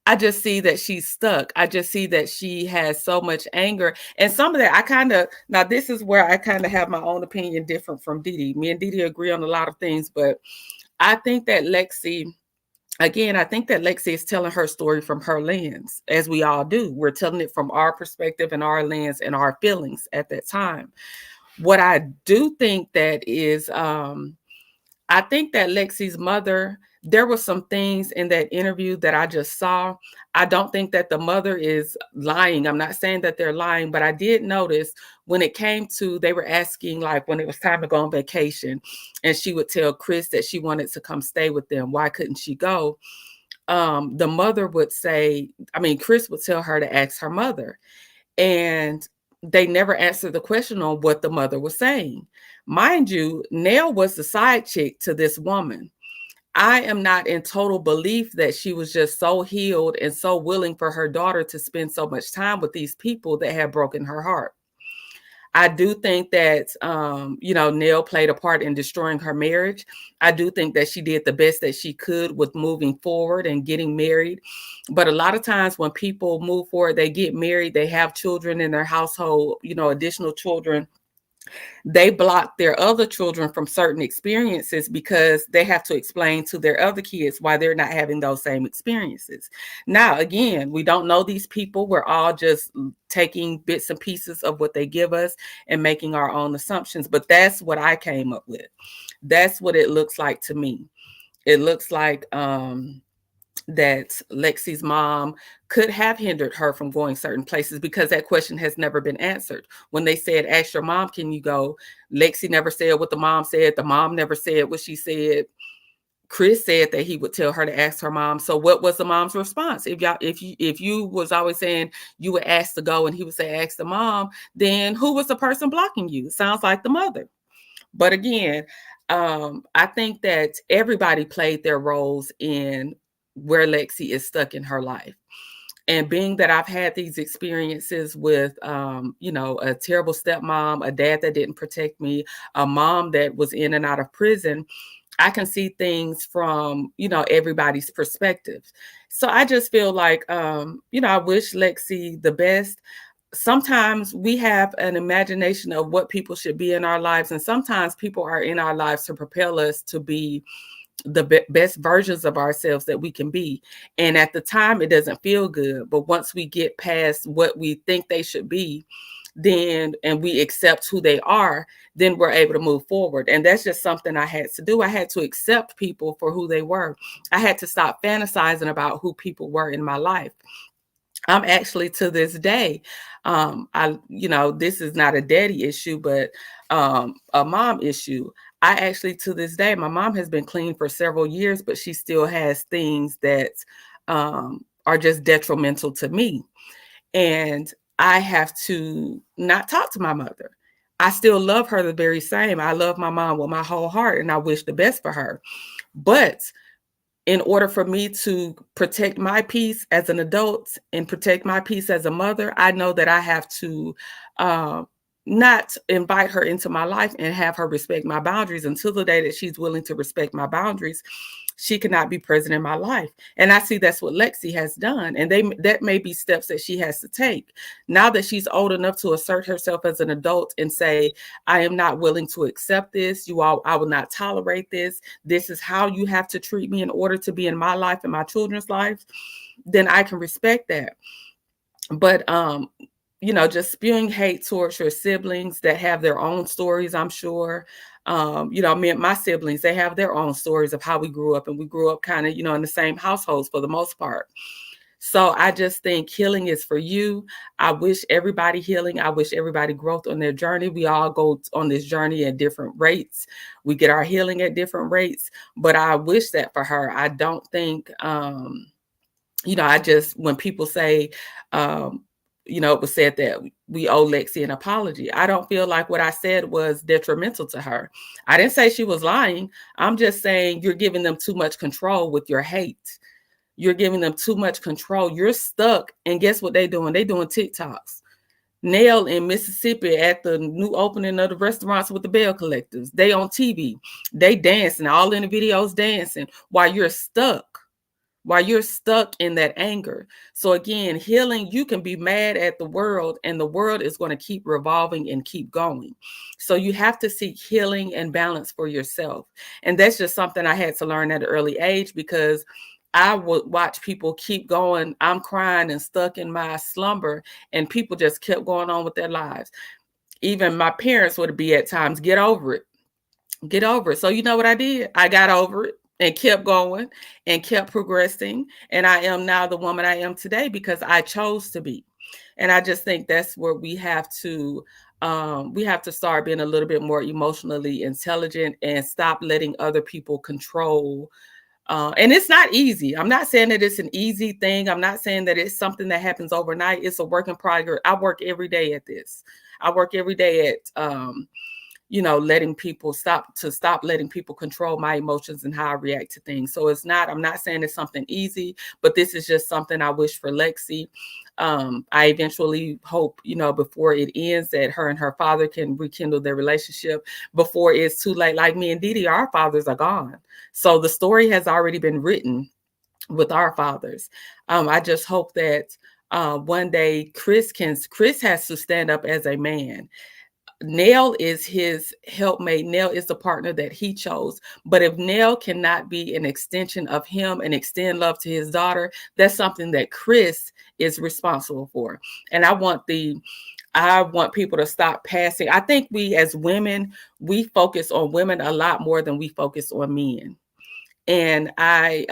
I just see that she's stuck. I just see that she has so much anger. And some of that now this is where I kind of have my own opinion different from Didi. Me and Didi agree on a lot of things, but I think that Lexi is telling her story from her lens, as we all do. We're telling it from our perspective and our lens and our feelings at that time. What I do think that is I think that Lexi's mother, there were some things in that interview that I just saw. I don't think that the mother is lying. I'm not saying that they're lying, but I did notice when it came to, they were asking, like, when it was time to go on vacation, and she would tell Chris that she wanted to come stay with them. Why couldn't she go? The mother would say, Chris would tell her to ask her mother. And they never answered the question on what the mother was saying. Mind you, Nell was the side chick to this woman. I am not in total belief that she was just so healed and so willing for her daughter to spend so much time with these people that had broken her heart. I do think that, Nell played a part in destroying her marriage. I do think that she did the best that she could with moving forward and getting married. But a lot of times when people move forward, they get married, they have children in their household, additional children, they block their other children from certain experiences because they have to explain to their other kids why they're not having those same experiences. Now, again, we don't know these people. We're all just taking bits and pieces of what they give us and making our own assumptions. But that's what I came up with. That's what it looks like to me. It looks like that Lexi's mom could have hindered her from going certain places because that question has never been answered. When they said, ask your mom, can you go? Lexi never said what the mom said. The mom never said what she said. Chris said that he would tell her to ask her mom. So what was the mom's response? If you was always saying you would ask to go and he would say, ask the mom, then who was the person blocking you? It sounds like the mother. But again, I think that everybody played their roles in where Lexi is stuck in her life. And being that I've had these experiences with, a terrible stepmom, a dad that didn't protect me, a mom that was in and out of prison, I can see things from, everybody's perspective. So I just feel like, I wish Lexi the best. Sometimes we have an imagination of what people should be in our lives, and sometimes people are in our lives to propel us to be the best versions of ourselves that we can be. And at the time it doesn't feel good, but once we get past what we think they should be, then and we accept who they are, then we're able to move forward. And that's just something I had to do. I had to accept people for who they were. I had to stop fantasizing about who people were in my life. I'm actually, to this day, this is not a daddy issue, but a mom issue. I actually, to this day, my mom has been clean for several years, but she still has things that are just detrimental to me. And I have to not talk to my mother. I still love her the very same. I love my mom with my whole heart and I wish the best for her. But in order for me to protect my peace as an adult and protect my peace as a mother, I know that I have to uh, not invite her into my life and have her respect my boundaries until the day that she's willing to respect my boundaries. She cannot be present in my life. And I see that's what Lexi has done. And that may be steps that she has to take. Now that she's old enough to assert herself as an adult and say, I am not willing to accept this. You all, I will not tolerate this. This is how you have to treat me in order to be in my life and my children's lives. Then I can respect that. But just spewing hate towards your siblings that have their own stories, I'm sure. Me and my siblings, they have their own stories of how we grew up, and we grew up kind of, in the same households for the most part. So I just think healing is for you. I wish everybody healing. I wish everybody growth on their journey. We all go on this journey at different rates. We get our healing at different rates. But I wish that for her. I don't think, I just, when people say, um, it was said that we owe Lexi an apology. I don't feel like what I said was detrimental to her. I didn't say she was lying. I'm just saying you're giving them too much control with your hate. You're giving them too much control. You're stuck. And guess what they're doing? They're doing TikToks. Nail in Mississippi at the new opening of the restaurants with the bell collectors. They on TV. They dancing, all in the videos dancing while you're stuck in that anger. So again, healing, you can be mad at the world and the world is going to keep revolving and keep going. So you have to seek healing and balance for yourself. And that's just something I had to learn at an early age, because I would watch people keep going. I'm crying and stuck in my slumber, and people just kept going on with their lives. Even my parents would be at times, get over it, get over it. So you know what I did? I got over it and kept going and kept progressing. And I am now the woman I am today because I chose to be. And I just think that's where we have to start being a little bit more emotionally intelligent and stop letting other people control. And it's not easy. I'm not saying that it's an easy thing. I'm not saying that it's something that happens overnight. It's a work in progress. I work every day at this. I work every day at letting people stop letting people control my emotions and how I react to things. So I'm not saying it's something easy, but this is just something I wish for Lexi. I eventually hope, before it ends, that her and her father can rekindle their relationship before it's too late. Like me and Didi, our fathers are gone. So the story has already been written with our fathers. I just hope that one day Chris has to stand up as a man. Nell is his helpmate. Nell is the partner that he chose. But if Nell cannot be an extension of him and extend love to his daughter, that's something that Chris is responsible for. And I want people to stop passing. I think we as women, we focus on women a lot more than we focus on men. And I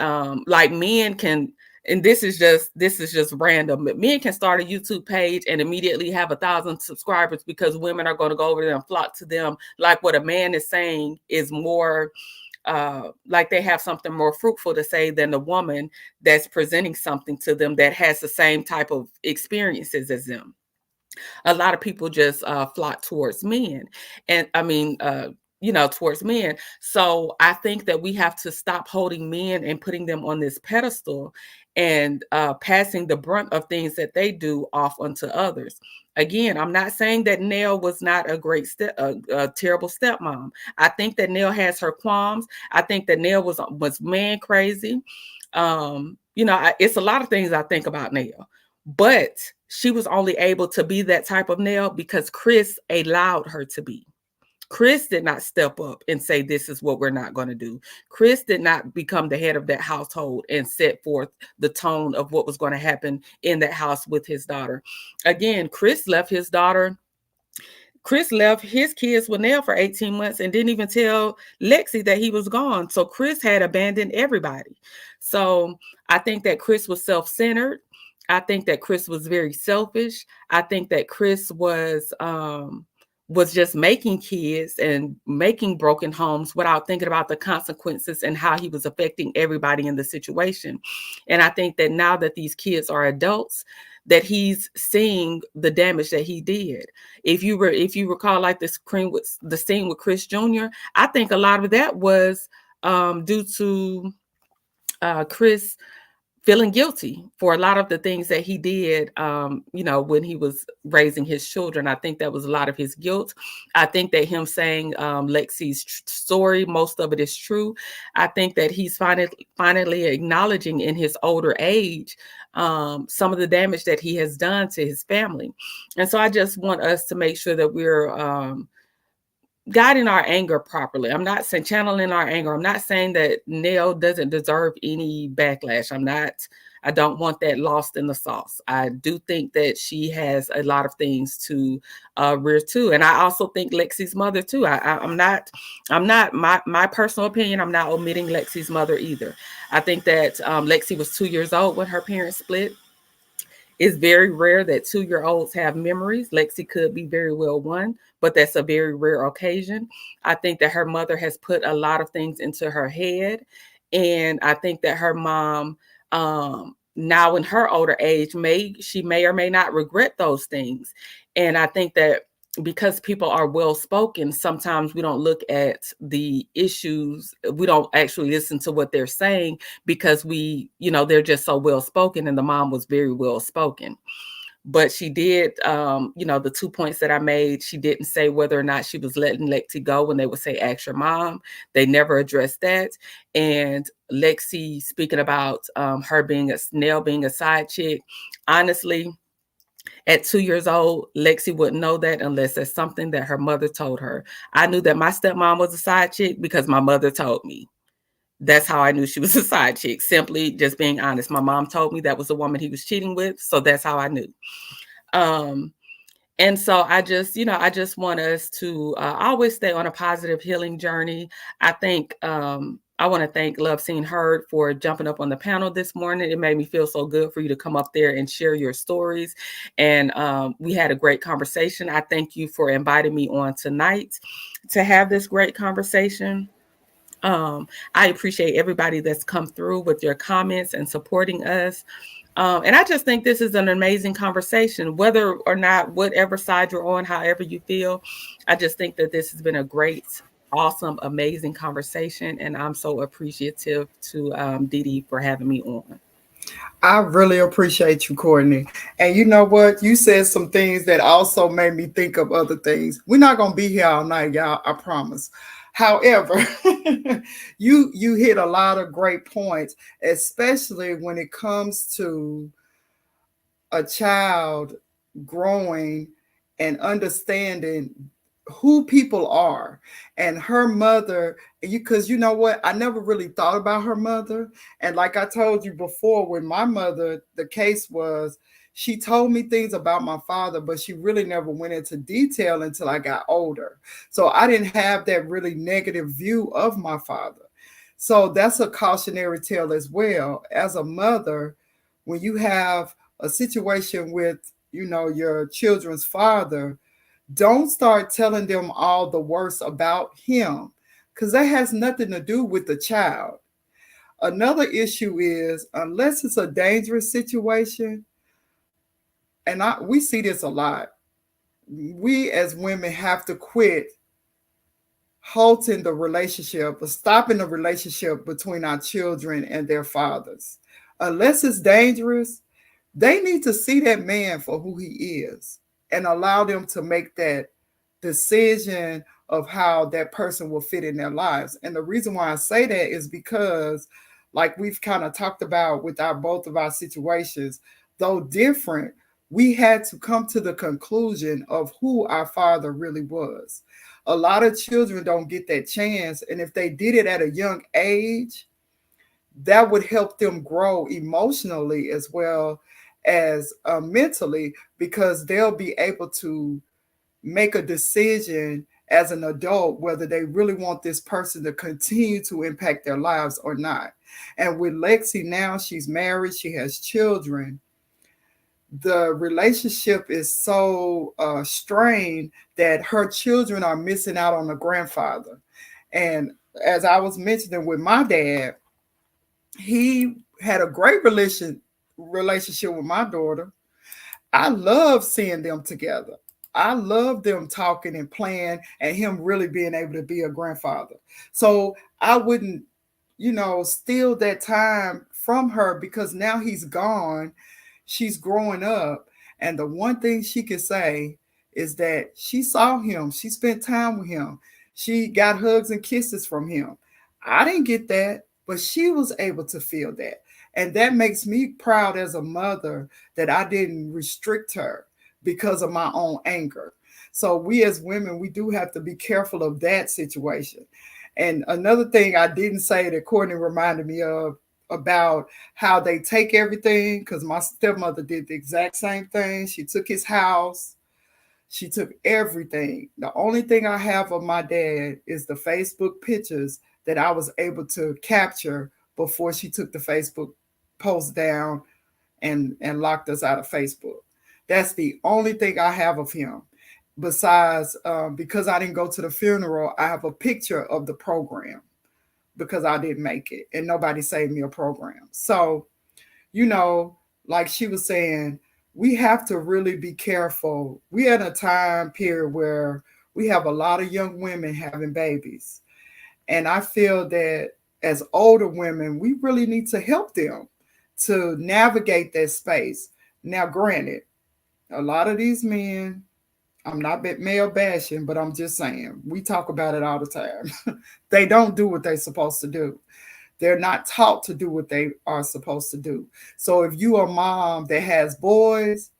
like men can, and this is just random, but men can start a YouTube page and immediately have 1,000 subscribers because women are going to go over there and flock to them. Like what a man is saying is more like they have something more fruitful to say than the woman that's presenting something to them that has the same type of experiences as them. A lot of people just flock towards men, and I mean towards men. So I think that we have to stop holding men and putting them on this pedestal and passing the brunt of things that they do off onto others. Again, I'm not saying that Nell was not a terrible stepmom. I think that Nell has her qualms. I think that Nell was man crazy. It's a lot of things I think about Nell, but she was only able to be that type of Nell because Chris allowed her to be. Chris did not step up and say, this is what we're not going to do. Chris did not become the head of that household and set forth the tone of what was going to happen in that house with his daughter. Again, Chris left his kids with Nell for 18 months and didn't even tell Lexi that he was gone. So Chris had abandoned everybody. So I think that Chris was self-centered. I think that Chris was very selfish. I think that Chris was just making kids and making broken homes without thinking about the consequences and how he was affecting everybody in the situation. And I think that now that these kids are adults, that he's seeing the damage that he did. If you recall, like the scene with Chris Jr., I think a lot of that was due to Chris feeling guilty for a lot of the things that he did, when he was raising his children. I think that was a lot of his guilt. I think that him saying Lexi's story, most of it is true. I think that he's finally acknowledging in his older age some of the damage that he has done to his family. And so I just want us to make sure that we're guiding our anger properly. I'm not saying channeling our anger. I'm not saying that Nell doesn't deserve any backlash. I don't want that lost in the sauce. I do think that she has a lot of things to rear to. And I also think Lexi's mother too. I'm not my personal opinion. I'm not omitting Lexi's mother either. I think that Lexi was 2 years old when her parents split. It's very rare that 2 year olds have memories. Lexi could be very well one, but that's a very rare occasion. I think that her mother has put a lot of things into her head. And I think that her mom, now in her older age, she may or may not regret those things. And I think that because people are well spoken, sometimes we don't look at the issues. We don't actually listen to what they're saying because they're just so well spoken, and the mom was very well spoken. But she did, the 2 points that I made, she didn't say whether or not she was letting Lexi go when they would say, ask your mom. They never addressed that. And Lexi speaking about her being Nell being a side chick, honestly, at 2 years old, Lexi wouldn't know that unless it's something that her mother told her. I knew that my stepmom was a side chick because my mother told me. That's how I knew she was a side chick, simply just being honest. My mom told me that was the woman he was cheating with, so that's how I knew. Um, and so I just want us to always stay on a positive healing journey. I want to thank Love Seen Heard for jumping up on the panel this morning. It made me feel so good for you to come up there and share your stories. And we had a great conversation. I thank you for inviting me on tonight to have this great conversation. Um, I appreciate everybody that's come through with your comments and supporting us. And I just think this is an amazing conversation, whether or not, whatever side you're on, however you feel. I just think that this has been a great, awesome, amazing conversation. And I'm so appreciative to Dee Dee for having me on. I really appreciate you, Courtney. And you know what? You said some things that also made me think of other things. We're not gonna be here all night, y'all. I promise. However, you hit a lot of great points, especially when it comes to a child growing and understanding who people are. And her mother, because you know what, I never really thought about her mother. And like I told you before, with my mother, the case was she told me things about my father, but she really never went into detail until I got older. So I didn't have that really negative view of my father. So that's a cautionary tale as well. As a mother, when you have a situation with, your children's father, don't start telling them all the worst about him, because that has nothing to do with the child. Another issue is, unless it's a dangerous situation, and we see this a lot, we as women have to quit halting the relationship or stopping the relationship between our children and their fathers. Unless it's dangerous, they need to see that man for who he is and allow them to make that decision of how that person will fit in their lives. And the reason why I say that is because, like we've kind of talked about with our both of our situations, though different, we had to come to the conclusion of who our father really was. A lot of children don't get that chance. And if they did it at a young age, that would help them grow emotionally as well as mentally, because they'll be able to make a decision as an adult whether they really want this person to continue to impact their lives or not. And with Lexi now, she's married, she has children. the relationship is so strained that her children are missing out on the grandfather. And as I was mentioning with my dad, he had a great relationship with my daughter. I love seeing them together. I love them talking and playing and him really being able to be a grandfather. So I wouldn't, steal that time from her because now he's gone. She's growing up. And the one thing she could say is that she saw him, she spent time with him, she got hugs and kisses from him. I didn't get that, but she was able to feel that. And that makes me proud as a mother that I didn't restrict her because of my own anger. So we as women, we do have to be careful of that situation. And another thing I didn't say that Courtney reminded me of about how they take everything, because my stepmother did the exact same thing. She took his house, she took everything. The only thing I have of my dad is the Facebook pictures that I was able to capture before she took the Facebook post down and locked us out of Facebook. That's the only thing I have of him. Besides, because I didn't go to the funeral, I have a picture of the program because I didn't make it and nobody saved me a program. So, you know, like she was saying, we have to really be careful. We at a time period where we have a lot of young women having babies. And I feel that as older women, we really need to help them to navigate that space. Now, granted, a lot of these men, I'm not male bashing, but I'm just saying, we talk about it all the time. They don't do what they're supposed to do. They're not taught to do what they are supposed to do. So if you are a mom that has boys,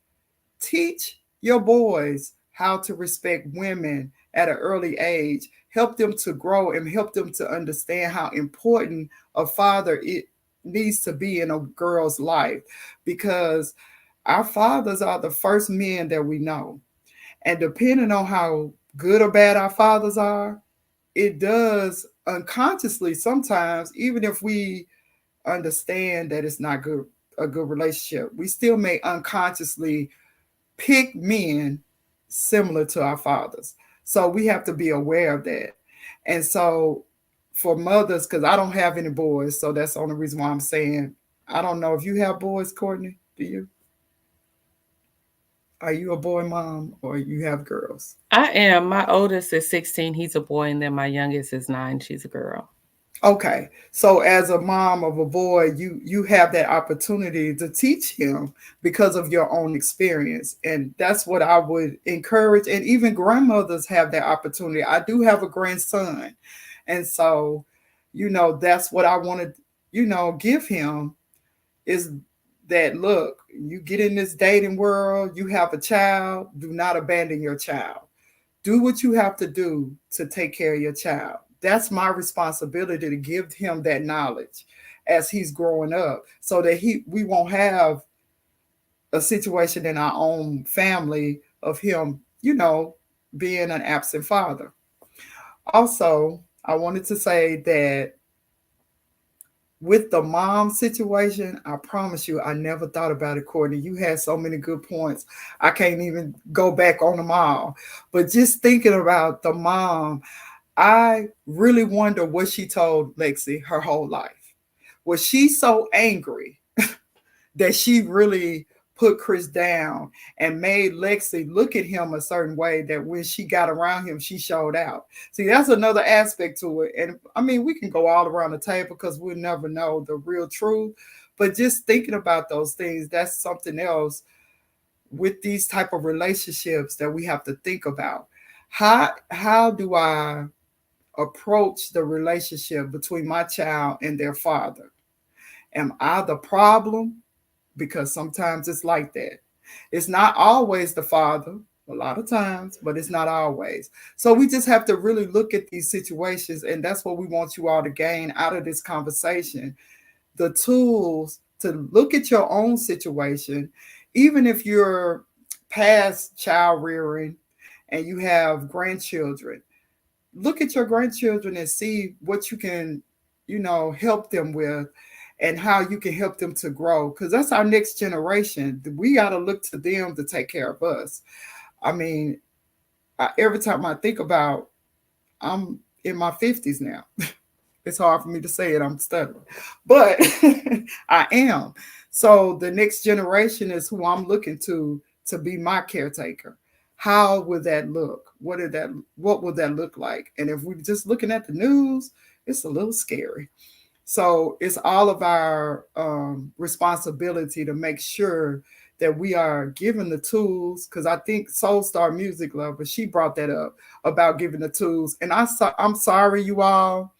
teach your boys how to respect women at an early age. Help them to grow and help them to understand how important a father it needs to be in a girl's life, because our fathers are the first men that we know. And depending on how good or bad our fathers are, it does unconsciously sometimes, even if we understand that it's not good, a good relationship, we still may unconsciously pick men similar to our fathers. So we have to be aware of that. And so for mothers, because I don't have any boys, so that's the only reason why I'm saying, I don't know if you have boys, Courtney. Do you? Are you a boy mom or you have girls? I am. My oldest is 16. He's a boy, and then my youngest is 9. She's a girl. Okay. So as a mom of a boy, you have that opportunity to teach him because of your own experience. And that's what I would encourage. And even grandmothers have that opportunity. I do have a grandson. And so, that's what I want to, give him is that look, you get in this dating world, you have a child, do not abandon your child. Do what you have to do to take care of your child. That's my responsibility to give him that knowledge as he's growing up so that we won't have a situation in our own family of him, being an absent father. Also, I wanted to say that with the mom situation, I promise you, I never thought about it, Courtney. You had so many good points. I can't even go back on them all. But just thinking about the mom, I really wonder what she told Lexi her whole life. Was she so angry that she really put Chris down and made Lexi look at him a certain way that when she got around him, she showed out? See, that's another aspect to it. And I mean, we can go all around the table because we'll never know the real truth. But just thinking about those things, that's something else with these type of relationships that we have to think about. How do I approach the relationship between my child and their father? Am I the problem? Because sometimes it's like that. It's not always the father, a lot of times, but it's not always. So we just have to really look at these situations, and that's what we want you all to gain out of this conversation, the tools to look at your own situation, even if you're past child rearing and you have grandchildren. Look at your grandchildren and see what you can, help them with. and how you can help them to grow, because that's our next generation. We got to look to them to take care of us. I mean, every time I think about, I'm in my 50s now. It's hard for me to say it, I'm stuttering, but I am. So the next generation is who I'm looking to be my caretaker. How would that look? What would that look like? And if we're just looking at the news, it's a little scary. So it's all of our responsibility to make sure that we are given the tools. Because I think Soul Star Music Lover, she brought that up about giving the tools. And I'm sorry, you all.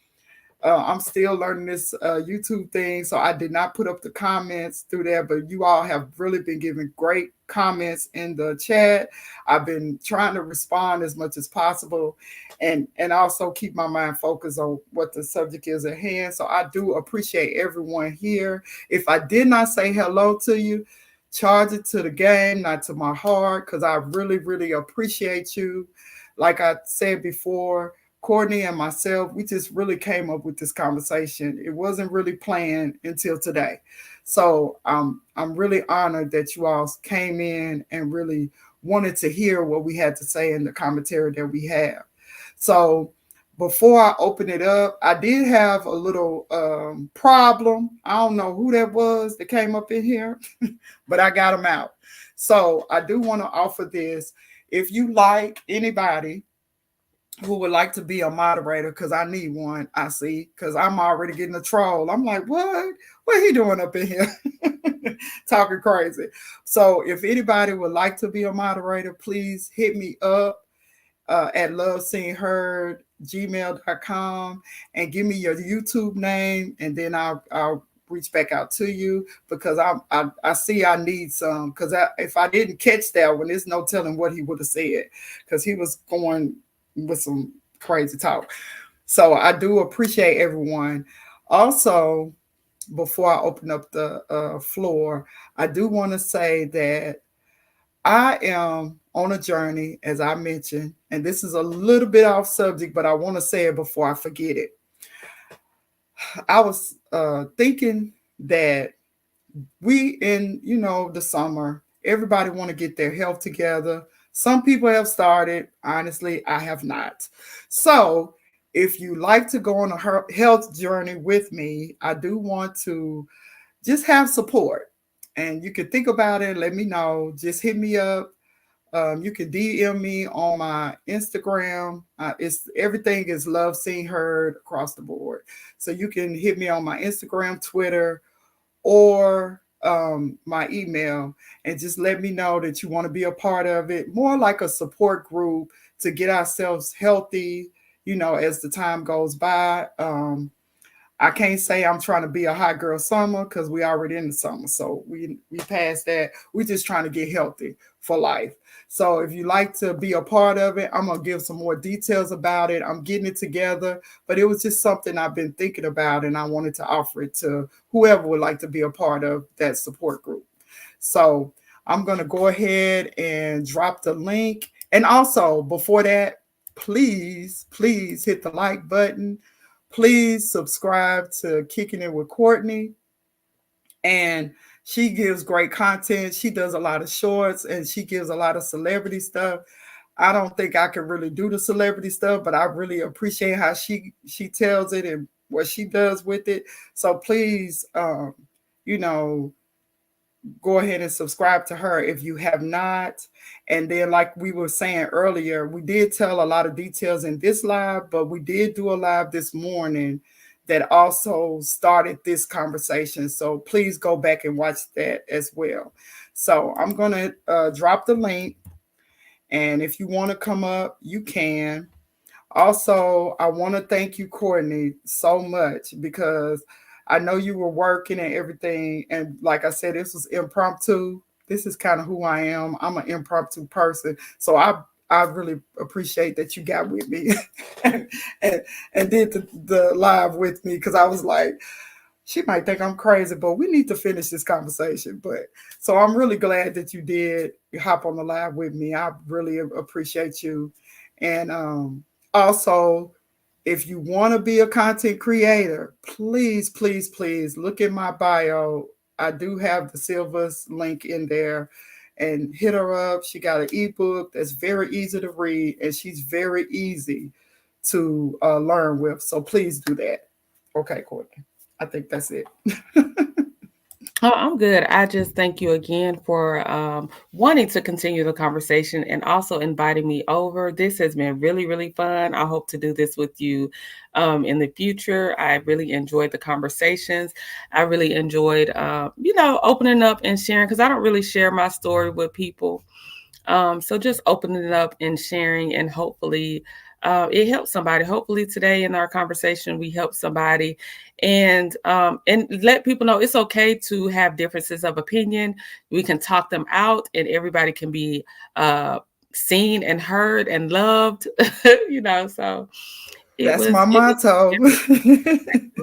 I'm still learning this YouTube thing, so I did not put up the comments through there, but you all have really been giving great comments in the chat. I've been trying to respond as much as possible, and also keep my mind focused on what the subject is at hand. So I do appreciate everyone here. If I did not say hello to you, charge it to the game, not to my heart, because I really, really appreciate you. Like I said before, Courtney and myself, we just really came up with this conversation. It wasn't really planned until today. So I'm really honored that you all came in and really wanted to hear what we had to say in the commentary that we have. So before I open it up, I did have a little problem. I don't know who that was that came up in here, but I got them out. So I do want to offer this. If you like anybody who would like to be a moderator, because I need one, I see, because I'm already getting a troll. I'm like, what he doing up in here talking crazy? So if anybody would like to be a moderator, please hit me up at loveseenheard@gmail.com and give me your YouTube name, and then I'll reach back out to you, because I see I need some, because if I didn't catch that one, there's no telling what he would have said, because he was going with some crazy talk. So I do appreciate everyone. Also, before I open up the floor, I do want to say that I am on a journey, as I mentioned, and this is a little bit off subject, but I want to say it before I forget it. I was thinking that we in the summer, everybody want to get their health together. Some people have started. Honestly, I have not. So if you like to go on a health journey with me, I do want to just have support, and you can think about it, let me know, just hit me up. You can DM me on my Instagram. It's everything is love seen heard across the board. So you can hit me on my Instagram, Twitter, or my email, and just let me know that you want to be a part of it. More like a support group to get ourselves healthy, as the time goes by. I can't say I'm trying to be a hot girl summer, because we already in the summer. So we passed that. We're just trying to get healthy for life. So if you like to be a part of it, I'm gonna give some more details about it. I'm getting it together, but it was just something I've been thinking about, and I wanted to offer it to whoever would like to be a part of that support group. So I'm gonna go ahead and drop the link. And also before that, please hit the like button. Please subscribe to Kicking It with Courtney. And she gives great content. She does a lot of shorts, and she gives a lot of celebrity stuff. I don't think I can really do the celebrity stuff, but I really appreciate how she tells it and what she does with it. So please, you know, go ahead and subscribe to her if you have not. And then, like we were saying earlier, we did tell a lot of details in this live, but we did do a live this morning that also started this conversation. So please go back and watch that as well. So I'm going to drop the link. And if you want to come up, you can. Also, I want to thank you, Courtney, so much, because I know you were working and everything. And like I said, this was impromptu. This is kind of who I am. I'm an impromptu person. So I really appreciate that you got with me and, and, and did the live with me, because I was like, she might think I'm crazy, but we need to finish this conversation. But so I'm really glad that you did hop on the live with me. I really appreciate you. And also, if you want to be a content creator, please, please, please look in my bio. I do have the Silva's link in there, and hit her up. She got an ebook that's very easy to read, and she's very easy to learn with. So please do that. Okay, Courtney. I think that's it. Oh, I'm good. I just thank you again for wanting to continue the conversation and also inviting me over. This has been really, really fun. I hope to do this with you in the future. I really enjoyed the conversations. I really enjoyed, opening up and sharing because I don't really share my story with people. So just opening it up and sharing, and hopefully it helps somebody. Hopefully today in our conversation we help somebody, and let people know it's okay to have differences of opinion. We can talk them out, and everybody can be uh, seen and heard and loved. So it That's was my it was motto.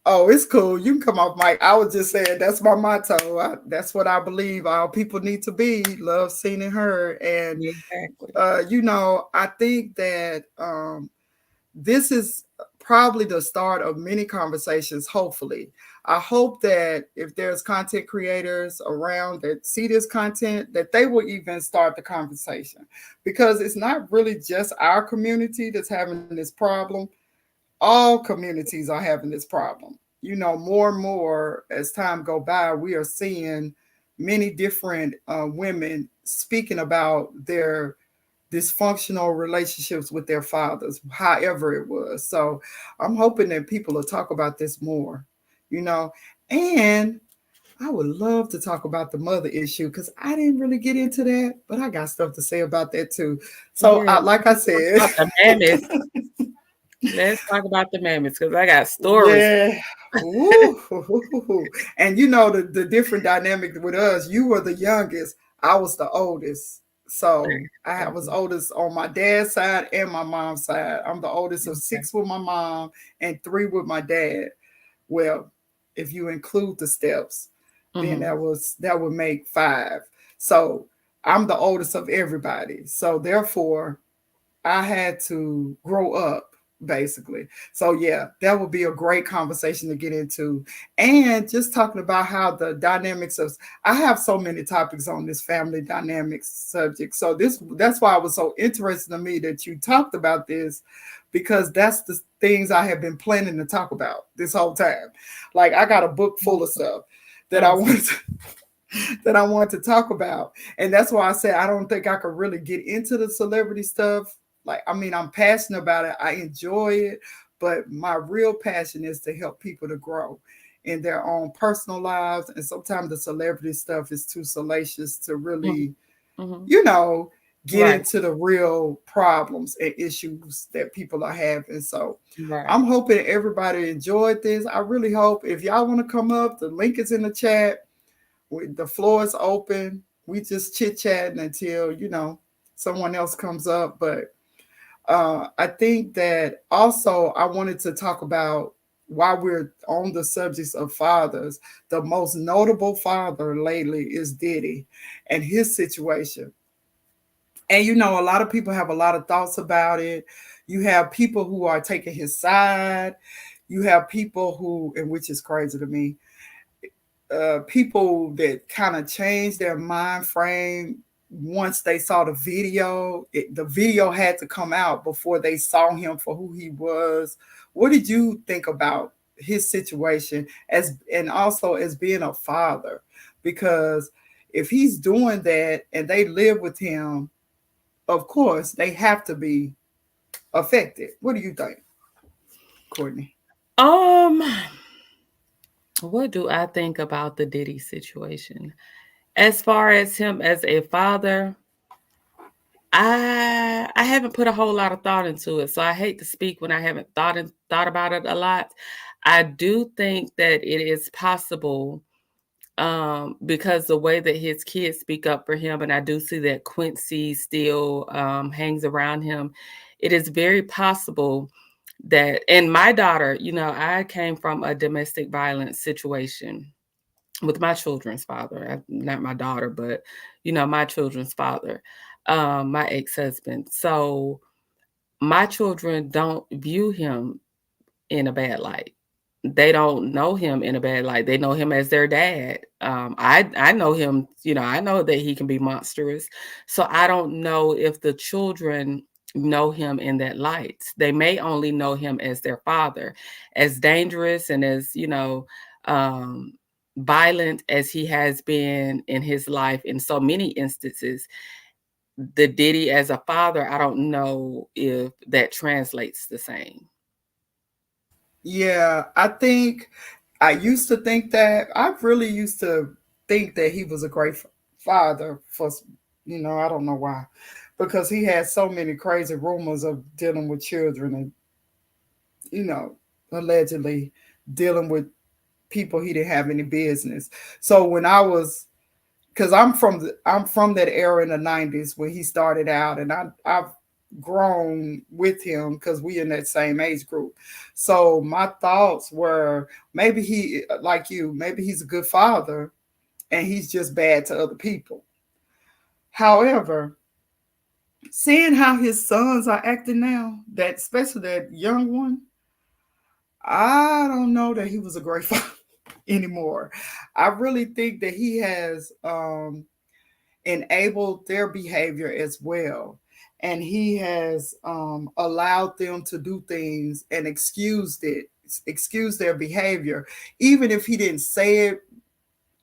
Oh, it's cool. You can come off mic. I was just saying that's my motto. That's what I believe all people need to be: love, seen, and heard. And exactly. I think that this is probably the start of many conversations. Hopefully, I hope that if there's content creators around that see this content, that they will even start the conversation, because it's not really just our community that's having this problem. All communities are having this problem. More and more as time go by, we are seeing many different women speaking about their dysfunctional relationships with their fathers, however it was. So I'm hoping that people will talk about this more, you know, and I would love to talk about the mother issue because I didn't really get into that, but I got stuff to say about that too. So, Yeah, like I let's talk said, about the mammoths. Let's talk about the mammoths because I got stories. yeah. Ooh. And the different dynamic with us, you were the youngest, I was the oldest. So I was Okay. oldest on my dad's side and my mom's side. I'm the oldest of Okay. six with my mom and three with my dad. Well, if you include the steps, then Mhm. that would make five. So I'm the oldest of everybody. So therefore, I had to grow up basically. So yeah, that would be a great conversation to get into. And just talking about how the dynamics of I have so many topics on this family dynamics subject. So that's why it was so interesting to me that you talked about this, because that's the things I have been planning to talk about this whole time. Like I got a book full of Awesome. stuff that I Awesome. want to that I want to talk about. And that's why I said I don't think I could really get into the celebrity stuff. Like, I mean, I'm passionate about it. I enjoy it, but my real passion is to help people to grow in their own personal lives. And sometimes the celebrity stuff is too salacious to Mhm. really, Mhm. you know, get Right. into the real problems and issues that people are having. So Right. I'm hoping everybody enjoyed this. I really hope if y'all want to come up, the link is in the chat. The floor is open. We just chit chatting until someone else comes up. But I think that also I wanted to talk about, while we're on the subjects of fathers, the most notable father lately is Diddy and his situation. And a lot of people have a lot of thoughts about it. You have people who are taking his side. You have people who, and which is crazy to me, people that kind of changed their mind frame once they saw the video. The video had to come out before they saw him for who he was. What did you think about his situation, as and also as being a father? Because if he's doing that and they live with him, of course they have to be affected. What do you think, Courtney? Um, what do I think about the Diddy situation? As far as him as a father, I haven't put a whole lot of thought into it, so I hate to speak when I haven't thought about it a lot. I do think that it is possible, because the way that his kids speak up for him, and I do see that Quincy still hangs around him. It is very possible that, and my daughter, I came from a domestic violence situation with my children's father, not my daughter, but my children's father. my ex-husband. So my children don't view him in a bad light. They don't know him in a bad light. They know him as their dad. I know him, I know that he can be monstrous. So I don't know if the children know him in that light. They may only know him as their father, as dangerous and as, um, violent as he has been in his life in so many instances. The Diddy as a father, I don't know if that translates the same. Yeah, I think I used to think that. I really used to think that he was a great father for, I don't know why. Because he had so many crazy rumors of dealing with children and, you know, allegedly dealing with people he didn't have any business. So when I was, because I'm from that era in the '90s when he started out, and I've grown with him because we in that same age group. So my thoughts were maybe he, like you, maybe he's a good father and he's just bad to other people. However, seeing how his sons are acting now, that especially that young one, I don't know that he was a great father anymore. I really think that he has enabled their behavior as well. And he has allowed them to do things and excuse their behavior. Even if he didn't say it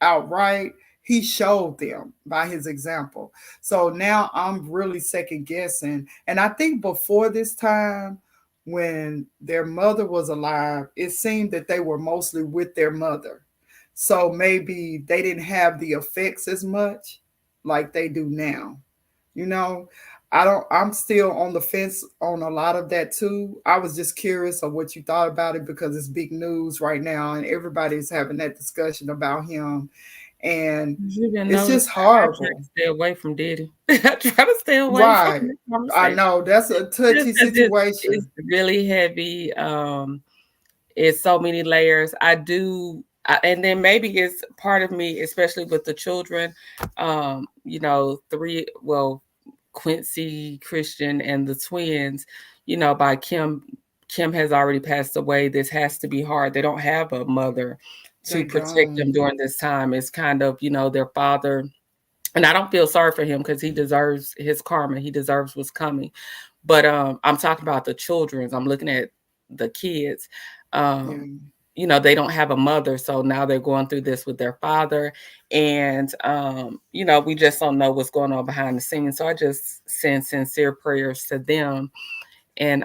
outright, he showed them by his example. So now I'm really second guessing. And I think before this time, when their mother was alive, it seemed that they were mostly with their mother. So maybe they didn't have the effects as much like they do now. You know, I'm still on the fence on a lot of that too. I was just curious of what you thought about it because it's big news right now and everybody's having that discussion about him, and You didn't it's notice just I try horrible. to stay away from Diddy. I try to stay away from Right. this I conversation. know that's a Just touchy 'cause it's situation. really heavy, it's so many layers. And then maybe it's part of me, especially with the children, 3 well, Quincy, Christian, and the twins, by Kim has already passed away. This has to be hard. They don't have a mother to They protect them don't. during this time. It's kind of, their father, and I don't feel sorry for him because he deserves his karma. He deserves what's coming. But I'm talking about the children's. I'm looking at the kids. Yeah. Um, they don't have a mother, so now they're going through this with their father, and we just don't know what's going on behind the scenes. So I just send sincere prayers to them, and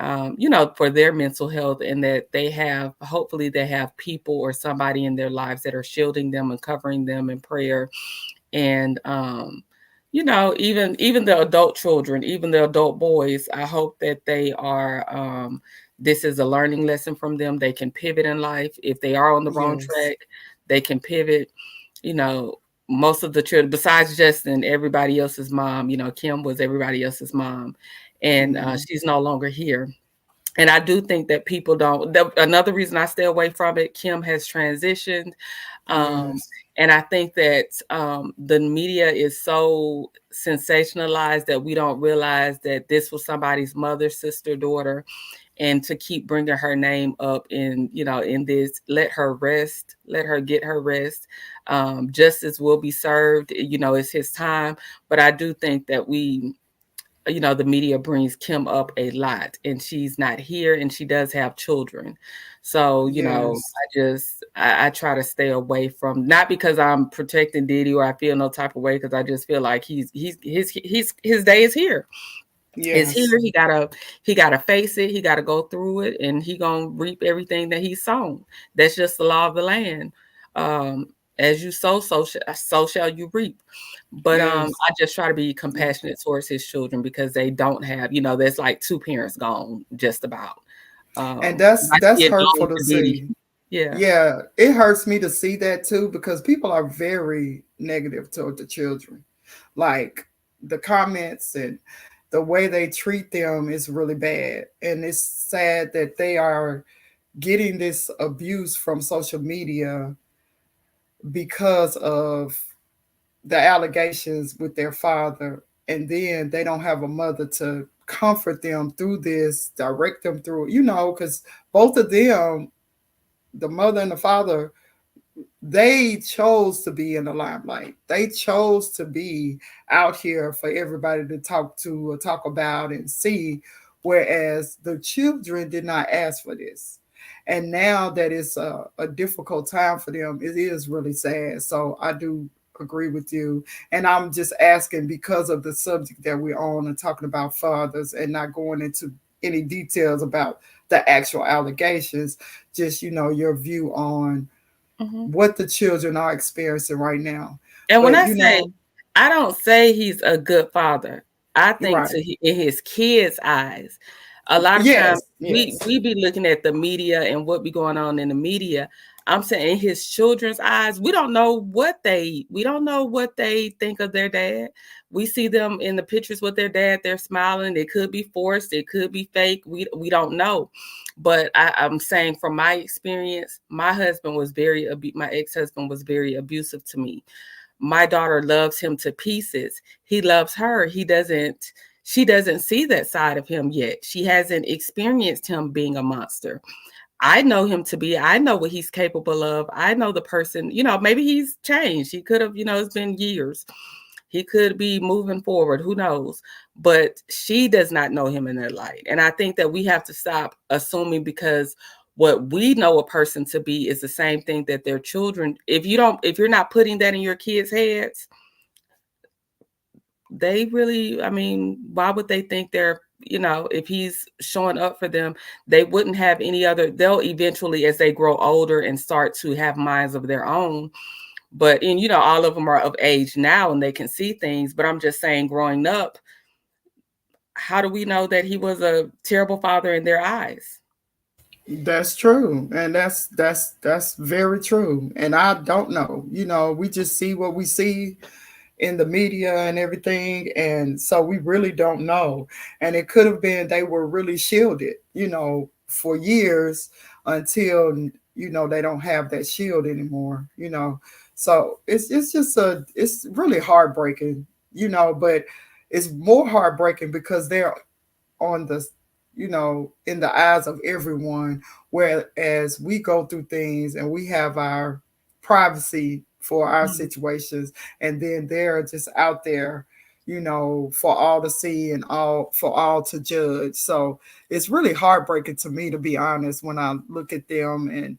for their mental health, and that hopefully they have people or somebody in their lives that are shielding them and covering them in prayer, and even the adult children, even the adult boys, I hope that they are this is a learning lesson from them. They can pivot in life. If they are on the wrong Yes. track, they can pivot. you know Most of the children, besides Justin, everybody else's mom, Kim was everybody else's mom, and Yeah. she's no longer here. And I do think that people don't. Another reason I stay away from it, Kim has transitioned, um, Yes. and I think that the media is so sensationalized that we don't realize that this was somebody's mother, sister, daughter, and to keep bringing her name up in this. Let her rest. Let her get her rest. Justice will be served. It's his time. But I do think that the media brings Kim up a lot, and she's not here, and she does have children. So, Yes. I try to stay away from, not because I'm protecting Diddy or I feel no type of way, because I just feel like his day is here. Is here. Yes. He gotta face it. He gotta go through it, and he gonna reap everything that he's sown. That's just the law of the land. Um, as you sow, so shall you reap. But Yes. I just try to be Yeah. compassionate towards his children because they don't have, there's like two parents gone, just about. And that's I that's see it hurtful going to to Diddy. see. Yeah. Yeah, it hurts me to see that too because people are very negative toward the children. Like the comments and the way they treat them is really bad. And it's sad that they are getting this abuse from social media because of the allegations with their father. and then they don't have a mother to comfort them through this, direct them through, because both of them, the mother and the father, they chose to be in the limelight. They chose to be out here for everybody to talk to or talk about and see, whereas the children did not ask for this. And now that it's a difficult time for them, it is really sad. So I do agree with you. And I'm just asking because of the subject that we're on and talking about fathers and not going into any details about the actual allegations, just, your view on Hmm. what the children are experiencing right now. And when But I say, I don't say he's a good father. I think right. in his kids' eyes, a lot of times Yes, yes. we be looking at the media and what be going on in the media. I'm saying in his children's eyes, we don't know what they think of their dad. We see them in the pictures with their dad, they're smiling. It could be forced, it could be fake. We don't know. But I'm saying from my experience, my ex-husband was very abusive to me. My daughter loves him to pieces. He loves her. She doesn't see that side of him yet. She hasn't experienced him being a monster. I know what he's capable of. I know the person, maybe he's changed. He could have, it's been years. He could be moving forward, who knows? But she does not know him in that light. And I think that we have to stop assuming because what we know a person to be is the same thing that their children, if you're not putting that in your kids' heads, they really, I mean, why would they think if he's showing up for them, they wouldn't have they'll eventually, as they grow older and start to have minds of their own. But, and all of them are of age now and they can see things. But I'm just saying, growing up, how do we know that he was a terrible father in their eyes? That's true. And that's very true. And I don't know. We just see what we see in the media and everything. And so we really don't know. And it could have been they were really shielded, for years until, they don't have that shield anymore. So it's just it's really heartbreaking, but it's more heartbreaking because they're on the in the eyes of everyone, whereas we go through things and we have our privacy for our Mhm. situations, and then they're just out there, for all to see and all for all to judge. So it's really heartbreaking to me, to be honest, when I look at them and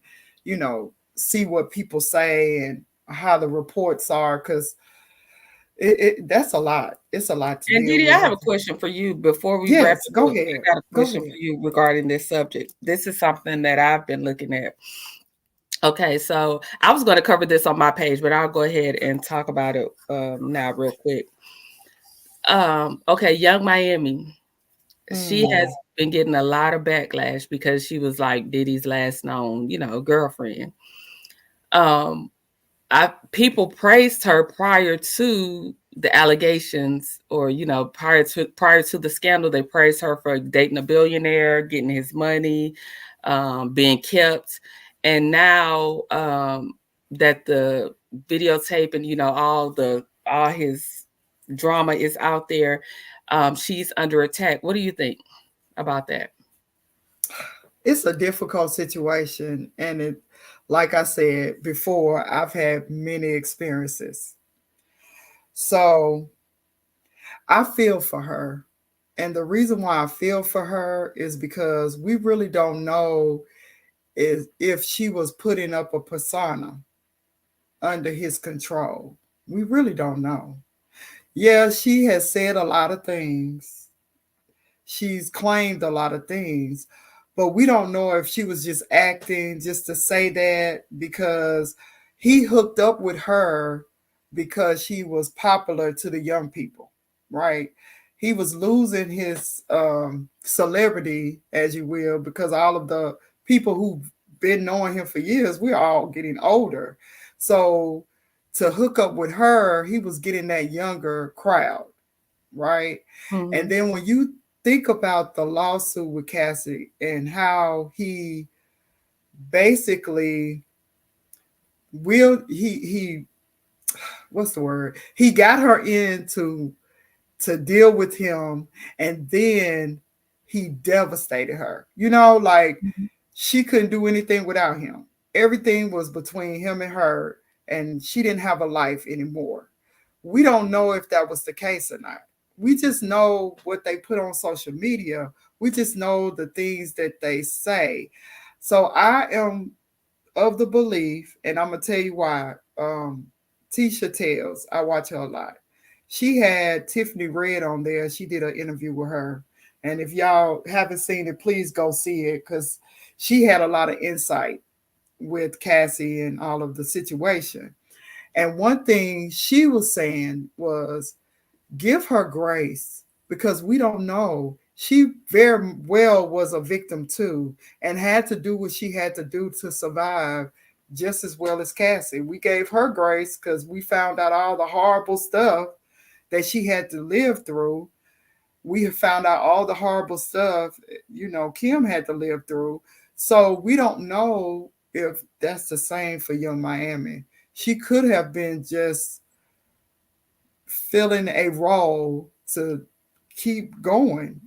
see what people say and how the reports are, because that's a lot. It's a lot to And deal Didi, I have with. a question for you before we wrap Yes, it go up. ahead. I got a Go question ahead. for you regarding this subject. This is something that I've been looking at. Okay, so I was going to cover this on my page, but I'll go ahead and talk about it now, real quick. Okay, Young Miami. She Mm. has been getting a lot of backlash because she was like Diddy's last known, girlfriend. Um, I People praised her prior to the allegations, or prior to the scandal. They praised her for dating a billionaire, getting his money, being kept, and now that the videotape and all his drama is out there, she's under attack. What do you think about that? It's a difficult situation, and like I said before, I've had many experiences. So I feel for her. And the reason why I feel for her is because we really don't know is if she was putting up a persona under his control. We really don't know. Yeah, she has said a lot of things. She's claimed a lot of things, but we don't know if she was just acting just to say that because he hooked up with her because she was popular to the young people, right? He was losing his celebrity, as you will, because all of the people who've been knowing him for years, we're all getting older. So to hook up with her, he was getting that younger crowd, right? And Hmm. then when you think about the lawsuit with Cassie and how he basically will he what's the word? He got her into to deal with him, and then he devastated her. You know, like she couldn't do anything without him. Everything was between him and her, and she didn't have a life anymore. We don't know if that was the case or not. We just know what they put on social media. We just know the things that they say. So I am of the belief, and I'm gonna tell you why. Tisha Tells, I watch her a lot. She had Tiffany Red on there. She did an interview with her, and if y'all haven't seen it, please go see it because she had a lot of insight with Cassie and all of the situation. And one thing she was saying was, give her grace because we don't know. She very well was a victim too and had to do what she had to do to survive just as well as Cassie. We gave her grace because we found out all the horrible stuff that she had to live through. We have found out all the horrible stuff, Kim had to live through. So we don't know if that's the same for Young Miami. She could have been just filling a role to keep going.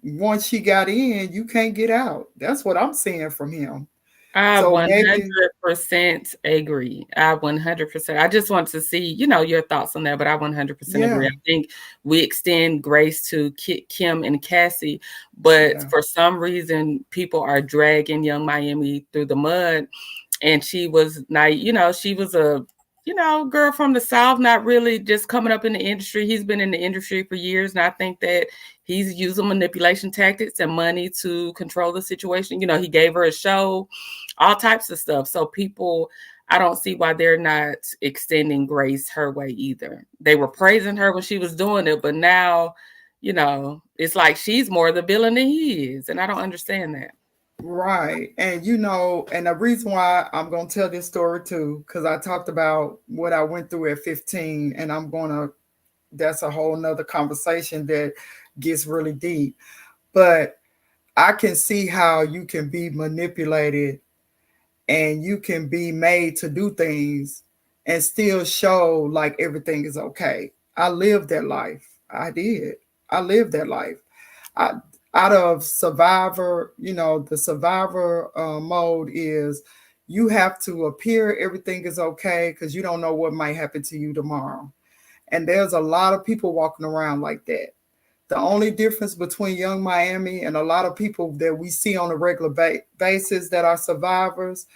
Once she got in, you can't get out. That's what I'm seeing from him. I So maybe 100% agree. I 100%. I just want to see, your thoughts on that, but I 100% agree. yeah, I think we extend grace to Kim and Cassie, but yeah, for some reason, people are dragging Young Miami through the mud. And she was not, she was a, girl from the South, not really just coming up in the industry. He's been in the industry for years. And I think that he's using manipulation tactics and money to control the situation. He gave her a show, all types of stuff. So people, I don't see why they're not extending grace her way either. They were praising her when she was doing it, but now, it's like she's more the villain than he is. And I don't understand that. right. And the reason why I'm gonna tell this story too, because I talked about what I went through at 15, and that's a whole nother conversation that gets really deep. But I can see how you can be manipulated and you can be made to do things and still show like everything is okay. I lived that life. I did. I lived that life. I, Out of survivor, the survivor mode is you have to appear everything is okay because you don't know what might happen to you tomorrow. And there's a lot of people walking around like that. The only difference between Young Miami and a lot of people that we see on a regular basis that are survivors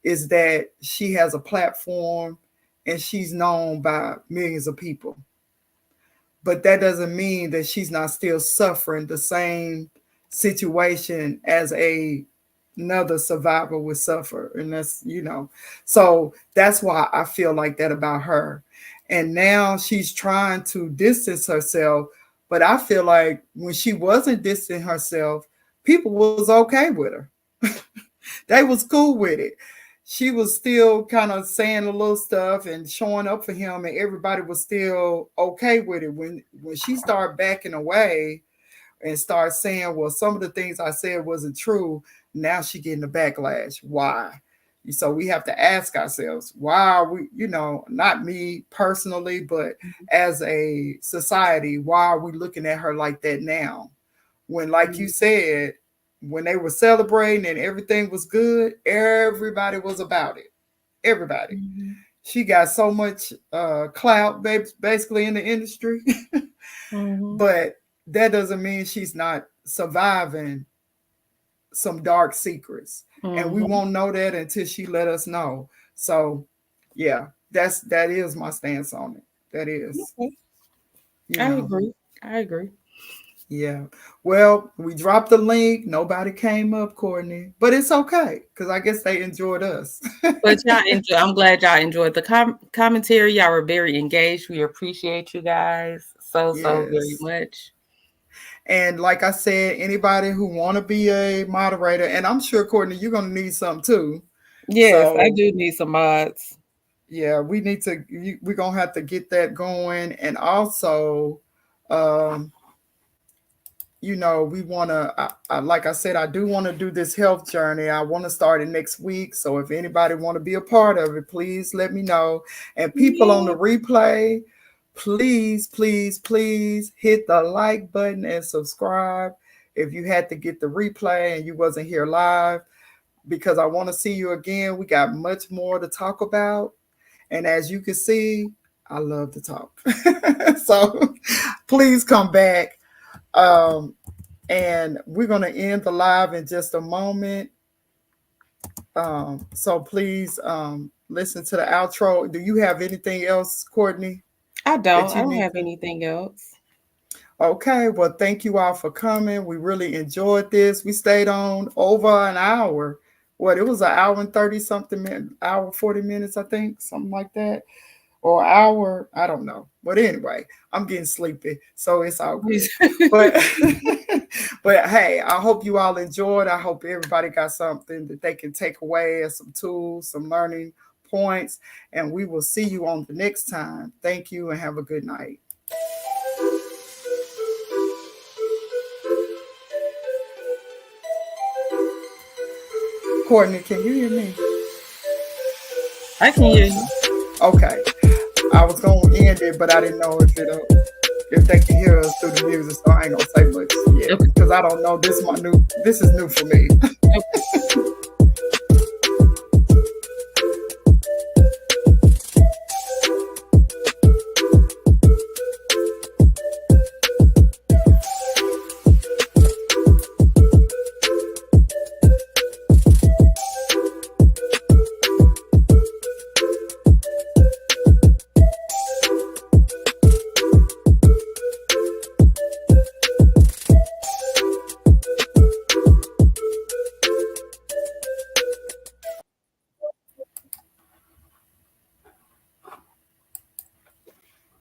is that she has a platform and she's known by millions of people. But that doesn't mean that she's not still suffering the same situation as another survivor would suffer. And so that's why I feel like that about her. And now she's trying to distance herself. But I feel like when she wasn't distancing herself, people was okay with her. They was cool with it. She was still kind of saying a little stuff and showing up for him, and everybody was still okay with it. When she started backing away and started saying, "Well, some of the things I said wasn't true," now she getting the backlash. Why? So we have to ask ourselves, why are we, not me personally, but as a society, why are we looking at her like that now? When, like you said, when they were celebrating and everything was good, everybody was about it. Everybody. Mm-hmm. She got so much clout, basically in the industry, Mm-hmm. but that doesn't mean she's not surviving some dark secrets, and we Mm-hmm. won't know that until she let us know. So, yeah, that is my stance on it. That is, Okay. you I know. agree. I agree. Yeah. Well, we dropped the link. Nobody came up, Courtney. But it's okay because I guess they enjoyed us. But y'all enjoy. I'm glad y'all enjoyed the commentary. Y'all were very engaged. We appreciate you guys so very Yes. much. And like I said, anybody who want to be a moderator, and I'm sure, Courtney, you're going to need some too. Yes, I So, do need some mods. yeah, we're going to have to get that going. And also, um, we want to, like I said, I do want to do this health journey. I want to start it next week. So if anybody want to be a part of it, please let me know. And people on Yeah. the replay, Please, please, please hit the like button and subscribe if you had to get the replay and you wasn't here live, because I want to see you again. We got much more to talk about. And as you can see, I love to talk. So please come back. Um, and we're going to end the live in just a moment. So please listen to the outro. Do you have anything else, Courtney, I don't. that I you don't need have to? anything else. Okay, well, thank you all for coming. We really enjoyed this. We stayed on over an hour. What, it was an hour and 30 something minutes, hour 40 minutes, I think, something like that. Or hour, I don't know. But anyway, I'm getting sleepy, so it's all good. But but hey, I hope you all enjoyed. I hope everybody got something that they can take away as some tools, some learning points, and we will see you on the next time. Thank you and have a good night. Courtney, can you hear me? I can hear you. Okay. I was gonna end it, but I didn't know if they can hear us through the music, so I ain't gonna say much yet Okay. because I don't know. This is new for me. Okay.